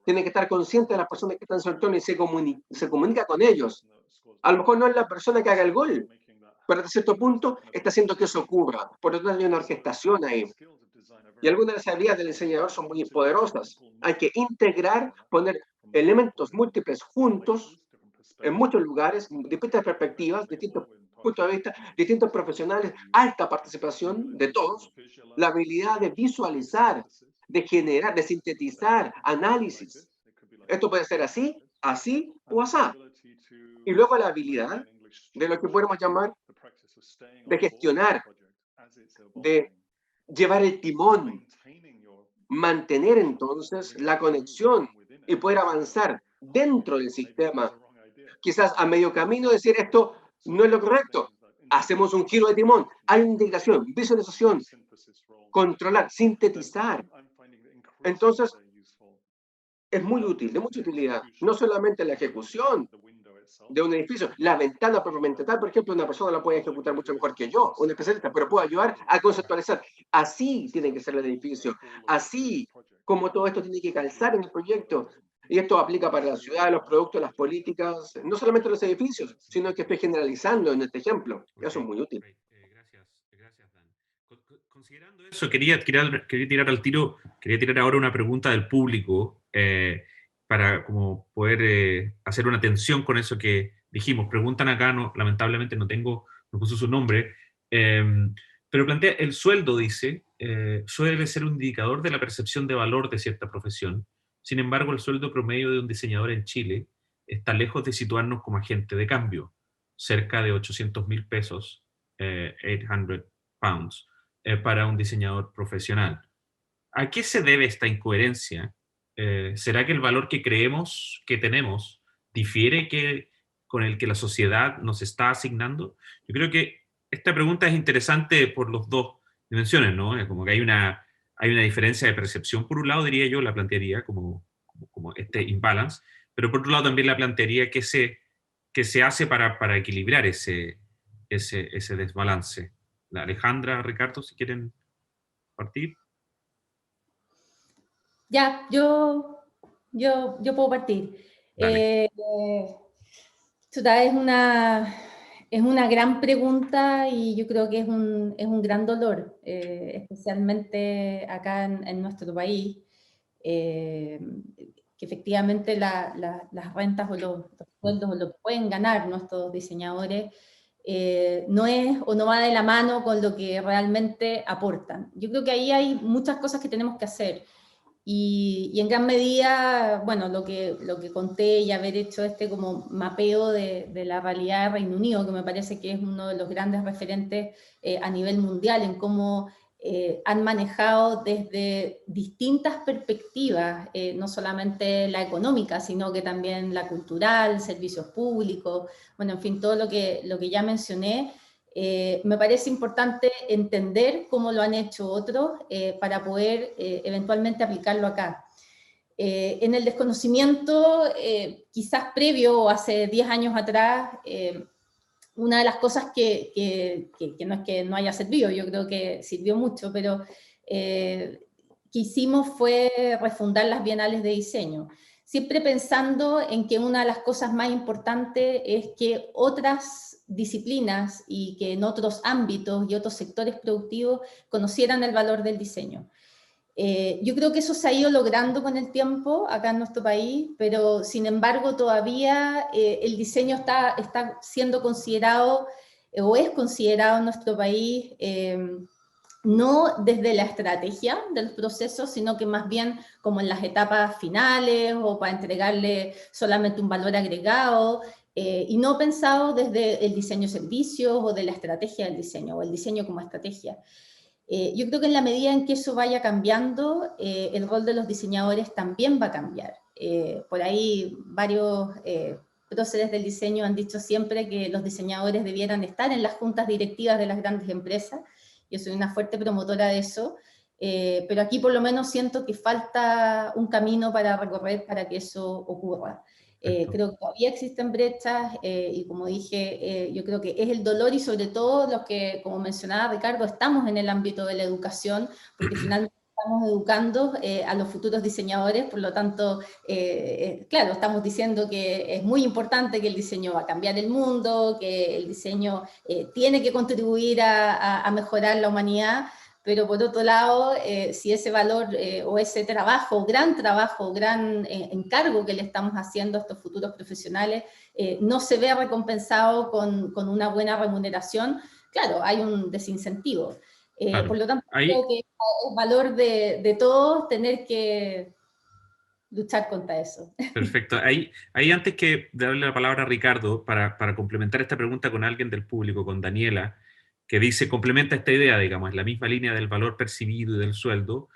Tiene que estar consciente de las personas que están en su entorno y se comunica con ellos. A lo mejor no es la persona que haga el gol, pero hasta cierto punto está haciendo que eso ocurra. Por lo tanto, hay una orquestación ahí. Y algunas de las habilidades del diseñador son muy poderosas. Hay que integrar, poner elementos múltiples juntos en muchos lugares, distintas perspectivas, distintos puntos de vista, distintos profesionales, alta participación de todos, la habilidad de visualizar, de generar, de sintetizar, análisis. Esto puede ser así, así o asá. Y luego la habilidad de lo que podemos llamar de gestionar, de llevar el timón, mantener entonces la conexión y poder avanzar dentro del sistema. Quizás a medio camino decir esto no es lo correcto. Hacemos un giro de timón. Hay integración, visualización, controlar, sintetizar. Entonces, es muy útil, de mucha utilidad. No solamente la ejecución de un edificio, la ventana propiamente tal, por ejemplo, una persona la puede ejecutar mucho mejor que yo, un especialista, pero puede ayudar a conceptualizar. Así tiene que ser el edificio. Así como todo esto tiene que calzar en el proyecto. Y esto aplica para la ciudad, los productos, las políticas, no solamente los edificios, sino que estoy generalizando en este ejemplo. Eso es muy útil. Gracias, Dan. Considerando eso, quería tirar ahora una pregunta del público para como poder hacer una tensión con eso que dijimos. Preguntan acá, lamentablemente no puso su nombre, pero plantea, el sueldo, dice, suele ser un indicador de la percepción de valor de cierta profesión. Sin embargo, el sueldo promedio de un diseñador en Chile está lejos de situarnos como agente de cambio, cerca de 800.000 pesos, 800 pounds, para un diseñador profesional. ¿A qué se debe esta incoherencia? ¿Será que el valor que creemos que tenemos difiere con el que la sociedad nos está asignando? Yo creo que esta pregunta es interesante por los dos dimensiones, ¿no? Como que hay una diferencia de percepción, por un lado, diría yo, la plantearía como este imbalance, pero por otro lado también la plantearía que se hace para equilibrar ese desbalance. La Alejandra, Ricardo, si quieren partir. Ya, yo puedo partir. Dale. Chuta, es una gran pregunta y yo creo que es un gran dolor, especialmente acá en nuestro país, que efectivamente las rentas o los sueldos o lo que pueden ganar nuestros diseñadores no es o no va de la mano con lo que realmente aportan. Yo creo que ahí hay muchas cosas que tenemos que hacer. Y en gran medida, bueno, lo que conté y haber hecho este como mapeo de la realidad de Reino Unido, que me parece que es uno de los grandes referentes a nivel mundial en cómo han manejado desde distintas perspectivas, no solamente la económica, sino que también la cultural, servicios públicos, bueno, en fin, todo lo que ya mencioné. Me parece importante entender cómo lo han hecho otros para poder eventualmente aplicarlo acá. En el desconocimiento, quizás previo o hace 10 años atrás, una de las cosas que no es que no haya servido, yo creo que sirvió mucho, pero que hicimos fue refundar las bienales de diseño, siempre pensando en que una de las cosas más importantes es que otras disciplinas y que en otros ámbitos y otros sectores productivos conocieran el valor del diseño. Yo creo que eso se ha ido logrando con el tiempo acá en nuestro país, pero sin embargo todavía el diseño está siendo considerado o es considerado en nuestro país no desde la estrategia del proceso, sino que más bien como en las etapas finales o para entregarle solamente un valor agregado, y no pensado desde el diseño de servicios o de la estrategia del diseño o el diseño como estrategia. Yo creo que en la medida en que eso vaya cambiando, el rol de los diseñadores también va a cambiar. Por ahí varios próceres del diseño han dicho siempre que los diseñadores debieran estar en las juntas directivas de las grandes empresas. Yo soy una fuerte promotora de eso, pero aquí por lo menos siento que falta un camino para recorrer para que eso ocurra. Creo que todavía existen brechas y como dije, yo creo que es el dolor y sobre todo los que, como mencionaba Ricardo, estamos en el ámbito de la educación, porque finalmente estamos educando a los futuros diseñadores, por lo tanto, claro, estamos diciendo que es muy importante que el diseño va a cambiar el mundo, que el diseño tiene que contribuir a mejorar la humanidad, pero por otro lado, si ese valor o ese trabajo, gran encargo que le estamos haciendo a estos futuros profesionales, no se ve recompensado con una buena remuneración, claro, hay un desincentivo. Claro. Por lo tanto, Ahí, creo que es valor de todos tener que luchar contra eso. perfecto. Ahí antes que darle la palabra a Ricardo, para complementar esta pregunta con alguien del público, con Daniela, que dice, complementa esta idea, digamos, en la misma línea del valor percibido y del sueldo,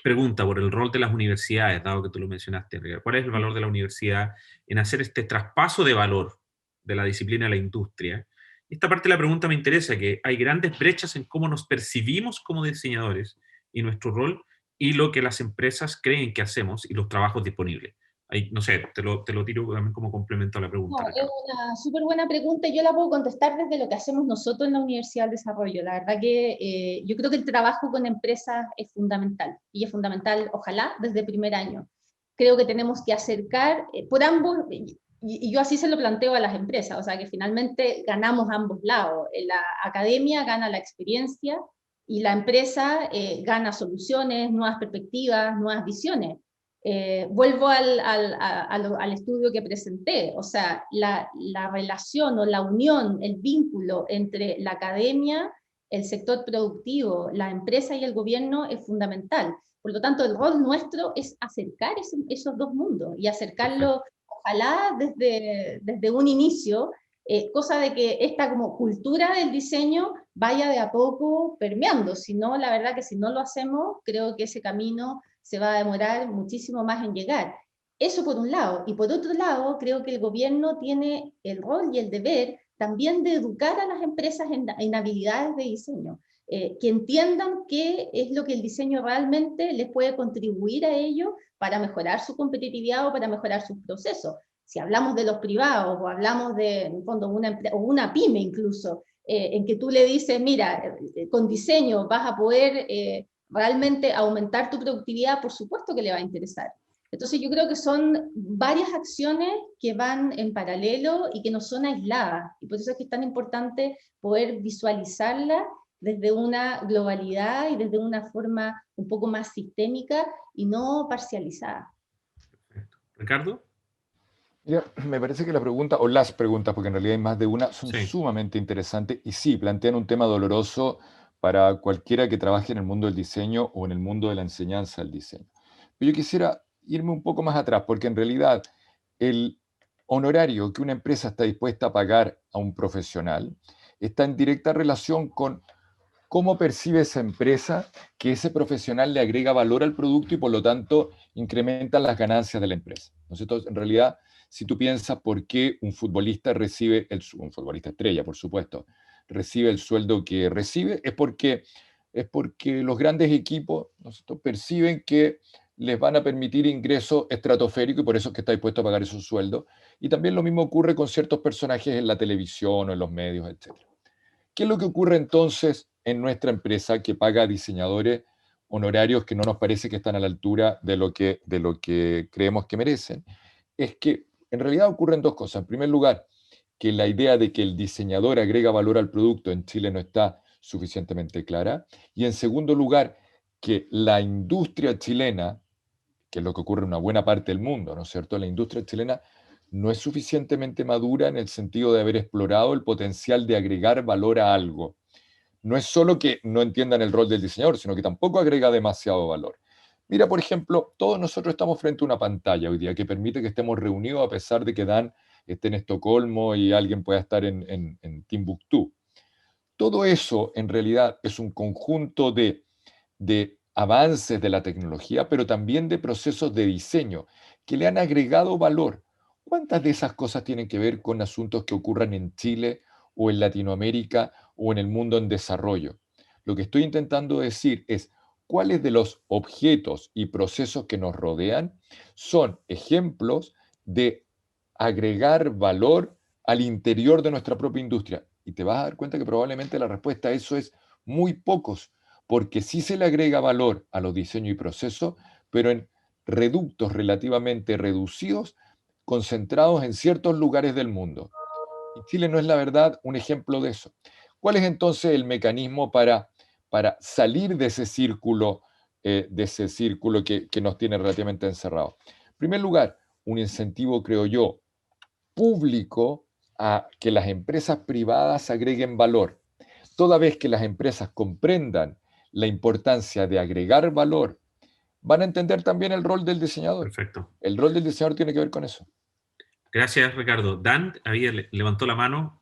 pregunta por el rol de las universidades, dado que tú lo mencionaste, Ricardo. ¿Cuál es el valor de la universidad en hacer este traspaso de valor de la disciplina a la industria? Esta parte de la pregunta me interesa, que hay grandes brechas en cómo nos percibimos como diseñadores y nuestro rol, y lo que las empresas creen que hacemos y los trabajos disponibles. Ahí, no sé, te lo tiro también como complemento a la pregunta. No, es una súper buena pregunta y yo la puedo contestar desde lo que hacemos nosotros en la Universidad del Desarrollo. La verdad que yo creo que el trabajo con empresas es fundamental y es fundamental, ojalá, desde el primer año. Creo que tenemos que acercar por ambos, y yo así se lo planteo a las empresas, o sea que finalmente ganamos ambos lados. La academia gana la experiencia y la empresa gana soluciones, nuevas perspectivas, nuevas visiones. Vuelvo al estudio que presenté, o sea, la relación o la unión, el vínculo entre la academia, el sector productivo, la empresa y el gobierno es fundamental. Por lo tanto, el rol nuestro es acercar esos dos mundos y acercarlo, ojalá desde un inicio, cosa de que esta como cultura del diseño vaya de a poco permeando. Si no, la verdad que si no lo hacemos, creo que ese camino se va a demorar muchísimo más en llegar. Eso por un lado. Y por otro lado, creo que el gobierno tiene el rol y el deber también de educar a las empresas en habilidades de diseño. que entiendan qué es lo que el diseño realmente les puede contribuir a ellos para mejorar su competitividad o para mejorar sus procesos. Si hablamos de los privados o hablamos de, en el fondo, una pyme incluso, en que tú le dices, mira, con diseño vas a poder realmente aumentar tu productividad, por supuesto que le va a interesar. Entonces yo creo que son varias acciones que van en paralelo y que no son aisladas, y por eso es que es tan importante poder visualizarlas desde una globalidad y desde una forma un poco más sistémica y no parcializada. Perfecto. ¿Ricardo? Mira, me parece que la pregunta, o las preguntas, porque en realidad hay más de una, son Sí. sumamente interesantes y sí, plantean un tema doloroso para cualquiera que trabaje en el mundo del diseño o en el mundo de la enseñanza del diseño. Pero yo quisiera irme un poco más atrás, porque en realidad el honorario que una empresa está dispuesta a pagar a un profesional está en directa relación con cómo percibe esa empresa que ese profesional le agrega valor al producto y por lo tanto incrementa las ganancias de la empresa. ¿No es cierto? En realidad, si tú piensas por qué un futbolista recibe, un futbolista estrella, por supuesto, recibe el sueldo que recibe, es porque los grandes equipos, ¿no es cierto?, perciben que les van a permitir ingresos estratosféricos y por eso es que está dispuesto a pagar esos sueldos. Y también lo mismo ocurre con ciertos personajes en la televisión o en los medios, etc. ¿Qué es lo que ocurre entonces en nuestra empresa que paga a diseñadores honorarios que no nos parece que están a la altura de lo que creemos que merecen? Es que en realidad ocurren dos cosas. En primer lugar, que la idea de que el diseñador agrega valor al producto en Chile no está suficientemente clara. Y en segundo lugar, que la industria chilena, que es lo que ocurre en una buena parte del mundo, ¿no es cierto? La industria chilena no es suficientemente madura en el sentido de haber explorado el potencial de agregar valor a algo. No es solo que no entiendan el rol del diseñador, sino que tampoco agrega demasiado valor. Mira, por ejemplo, todos nosotros estamos frente a una pantalla hoy día que permite que estemos reunidos a pesar de que Dan esté en Estocolmo y alguien pueda estar en Timbuktu. Todo eso en realidad es un conjunto de avances de la tecnología, pero también de procesos de diseño que le han agregado valor. ¿Cuántas de esas cosas tienen que ver con asuntos que ocurran en Chile o en Latinoamérica o en el mundo en desarrollo? Lo que estoy intentando decir es cuáles de los objetos y procesos que nos rodean son ejemplos de agregar valor al interior de nuestra propia industria. Y te vas a dar cuenta que probablemente la respuesta a eso es muy pocos, porque sí se le agrega valor a los diseños y procesos, pero en reductos relativamente reducidos, concentrados en ciertos lugares del mundo. Y Chile no es, la verdad, un ejemplo de eso. ¿Cuál es entonces el mecanismo para salir de ese círculo que nos tiene relativamente encerrados? En primer lugar, un incentivo, creo yo, público a que las empresas privadas agreguen valor. Toda vez que las empresas comprendan la importancia de agregar valor, van a entender también el rol del diseñador. Perfecto. El rol del diseñador tiene que ver con eso. Gracias, Ricardo. Dan levantó la mano.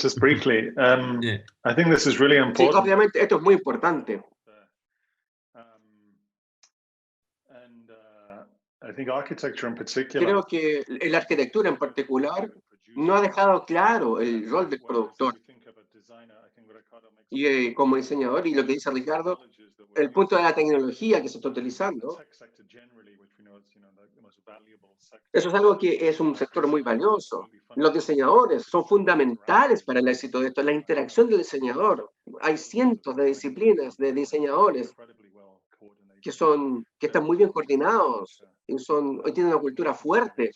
Just briefly, Yeah. I think this is really Sí, important. obviamente esto es muy importante. I think architecture in particular. Creo que la arquitectura en particular no ha dejado claro el rol del productor. Y como diseñador, y lo que dice Ricardo, el punto de la tecnología que se está utilizando, eso es algo que es un sector muy valioso. Los diseñadores son fundamentales para el éxito de esto, la interacción del diseñador. Hay cientos de disciplinas de diseñadores que están muy bien coordinados y hoy tienen una cultura fuerte.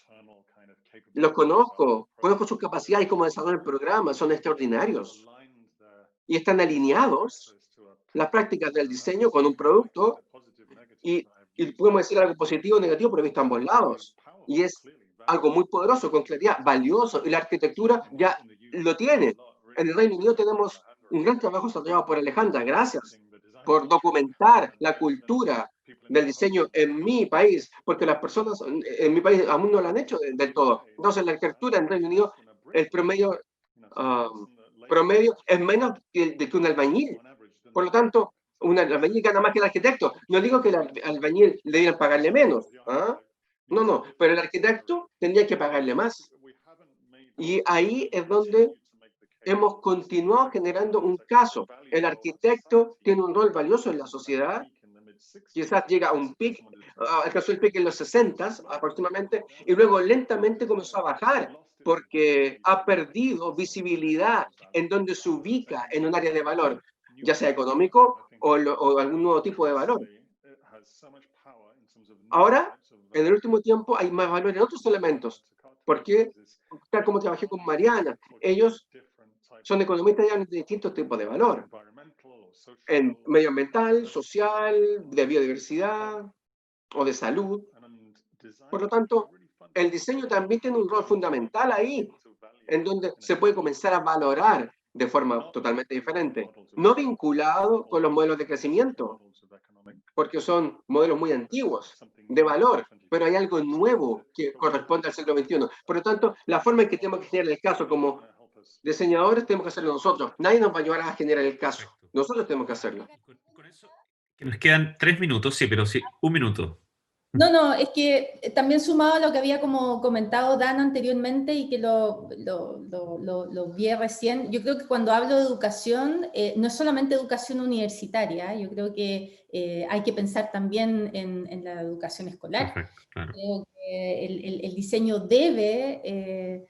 Los conozco sus capacidades y cómo desarrollan el programa, son extraordinarios. Y están alineados las prácticas del diseño con un producto y podemos decir algo positivo o negativo, pero visto a ambos lados. Y es algo muy poderoso, con claridad, valioso, y la arquitectura ya lo tiene. En el Reino Unido tenemos un gran trabajo desarrollado por Alejandra, gracias por documentar la cultura del diseño en mi país, porque las personas en mi país aún no lo han hecho del todo. Entonces, la arquitectura en el Reino Unido, el promedio es menos que un albañil. Por lo tanto, un albañil gana más que el arquitecto. No digo que el albañil le debieran pagarle menos. No, pero el arquitecto tendría que pagarle más. Y ahí es donde hemos continuado generando un caso. El arquitecto tiene un rol valioso en la sociedad. Quizás llega a un pic, alcanzó el pic en los 60 aproximadamente, y luego lentamente comenzó a bajar porque ha perdido visibilidad en donde se ubica en un área de valor, ya sea económico o algún nuevo tipo de valor. Ahora, en el último tiempo, hay más valor en otros elementos, porque, tal como trabajé con Mariana, ellos son economistas ya de distintos tipos de valor, en medioambiental, social, de biodiversidad o de salud. Por lo tanto, el diseño también tiene un rol fundamental ahí, en donde se puede comenzar a valorar de forma totalmente diferente, no vinculado con los modelos de crecimiento, porque son modelos muy antiguos, de valor, pero hay algo nuevo que corresponde al siglo XXI. Por lo tanto, la forma en que tenemos que generar el caso como diseñadores tenemos que hacerlo nosotros. Nadie nos va a ayudar a generar el caso. Nosotros tenemos que hacerlo. Con eso, que nos quedan 3 minutos, sí, pero sí, 1 minuto. No, es que también sumado a lo que había como comentado Dan anteriormente y que lo vi recién, yo creo que cuando hablo de educación, no es solamente educación universitaria, yo creo que hay que pensar también en la educación escolar. Perfecto, claro. Creo que el diseño debe,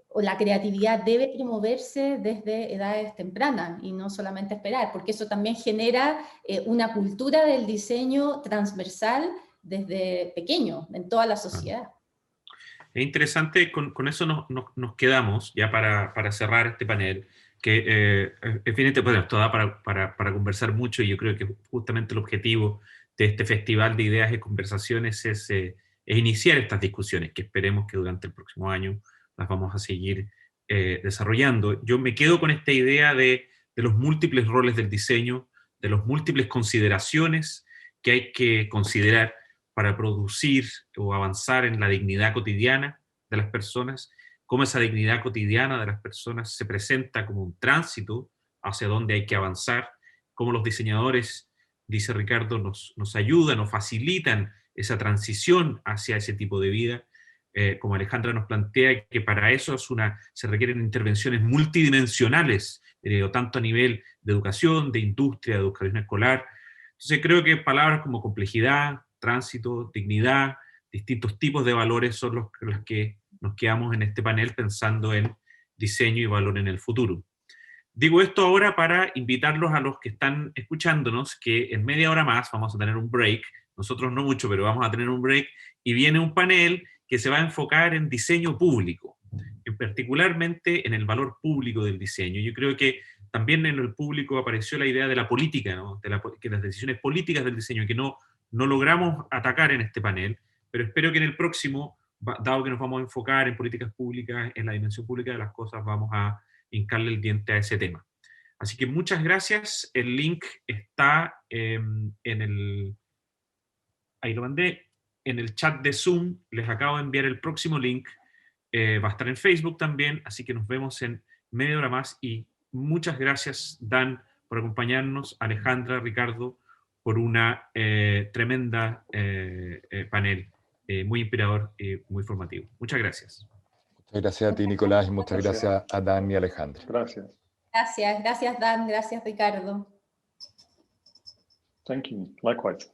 o la creatividad debe promoverse desde edades tempranas y no solamente esperar, porque eso también genera una cultura del diseño transversal desde pequeño, en toda la sociedad. Es interesante, con eso nos quedamos, ya para cerrar este panel, que evidentemente, bueno, esto da para conversar mucho, y yo creo que justamente el objetivo de este festival de ideas y conversaciones es iniciar estas discusiones, que esperemos que durante el próximo año las vamos a seguir desarrollando. Yo me quedo con esta idea de los múltiples roles del diseño, de las múltiples consideraciones que hay que considerar para producir o avanzar en la dignidad cotidiana de las personas, cómo esa dignidad cotidiana de las personas se presenta como un tránsito hacia donde hay que avanzar, cómo los diseñadores, dice Ricardo, nos ayudan o facilitan esa transición hacia ese tipo de vida, como Alejandra nos plantea, que para eso se requieren intervenciones multidimensionales, tanto a nivel de educación, de industria, de educación escolar. Entonces creo que palabras como complejidad, tránsito, dignidad, distintos tipos de valores son los que nos quedamos en este panel pensando en diseño y valor en el futuro. Digo esto ahora para invitarlos a los que están escuchándonos, que en media hora más vamos a tener un break, nosotros no mucho, pero vamos a tener un break, y viene un panel que se va a enfocar en diseño público, particularmente en el valor público del diseño. Yo creo que también en el público apareció la idea de la política, ¿no? Que las decisiones políticas del diseño, que no logramos atacar en este panel, pero espero que en el próximo, dado que nos vamos a enfocar en políticas públicas, en la dimensión pública de las cosas, vamos a hincarle el diente a ese tema. Así que muchas gracias. El link está ahí lo mandé, en el chat de Zoom. Les acabo de enviar el próximo link. Va a estar en Facebook también, así que nos vemos en media hora más. Y muchas gracias, Dan, por acompañarnos, Alejandra, Ricardo, por una tremenda panel, muy inspirador y muy formativo. Muchas gracias. Muchas gracias a ti, Nicolás, y muchas gracias a Dan y Alejandra. Gracias. Gracias Dan, gracias Ricardo. Thank you. Likewise.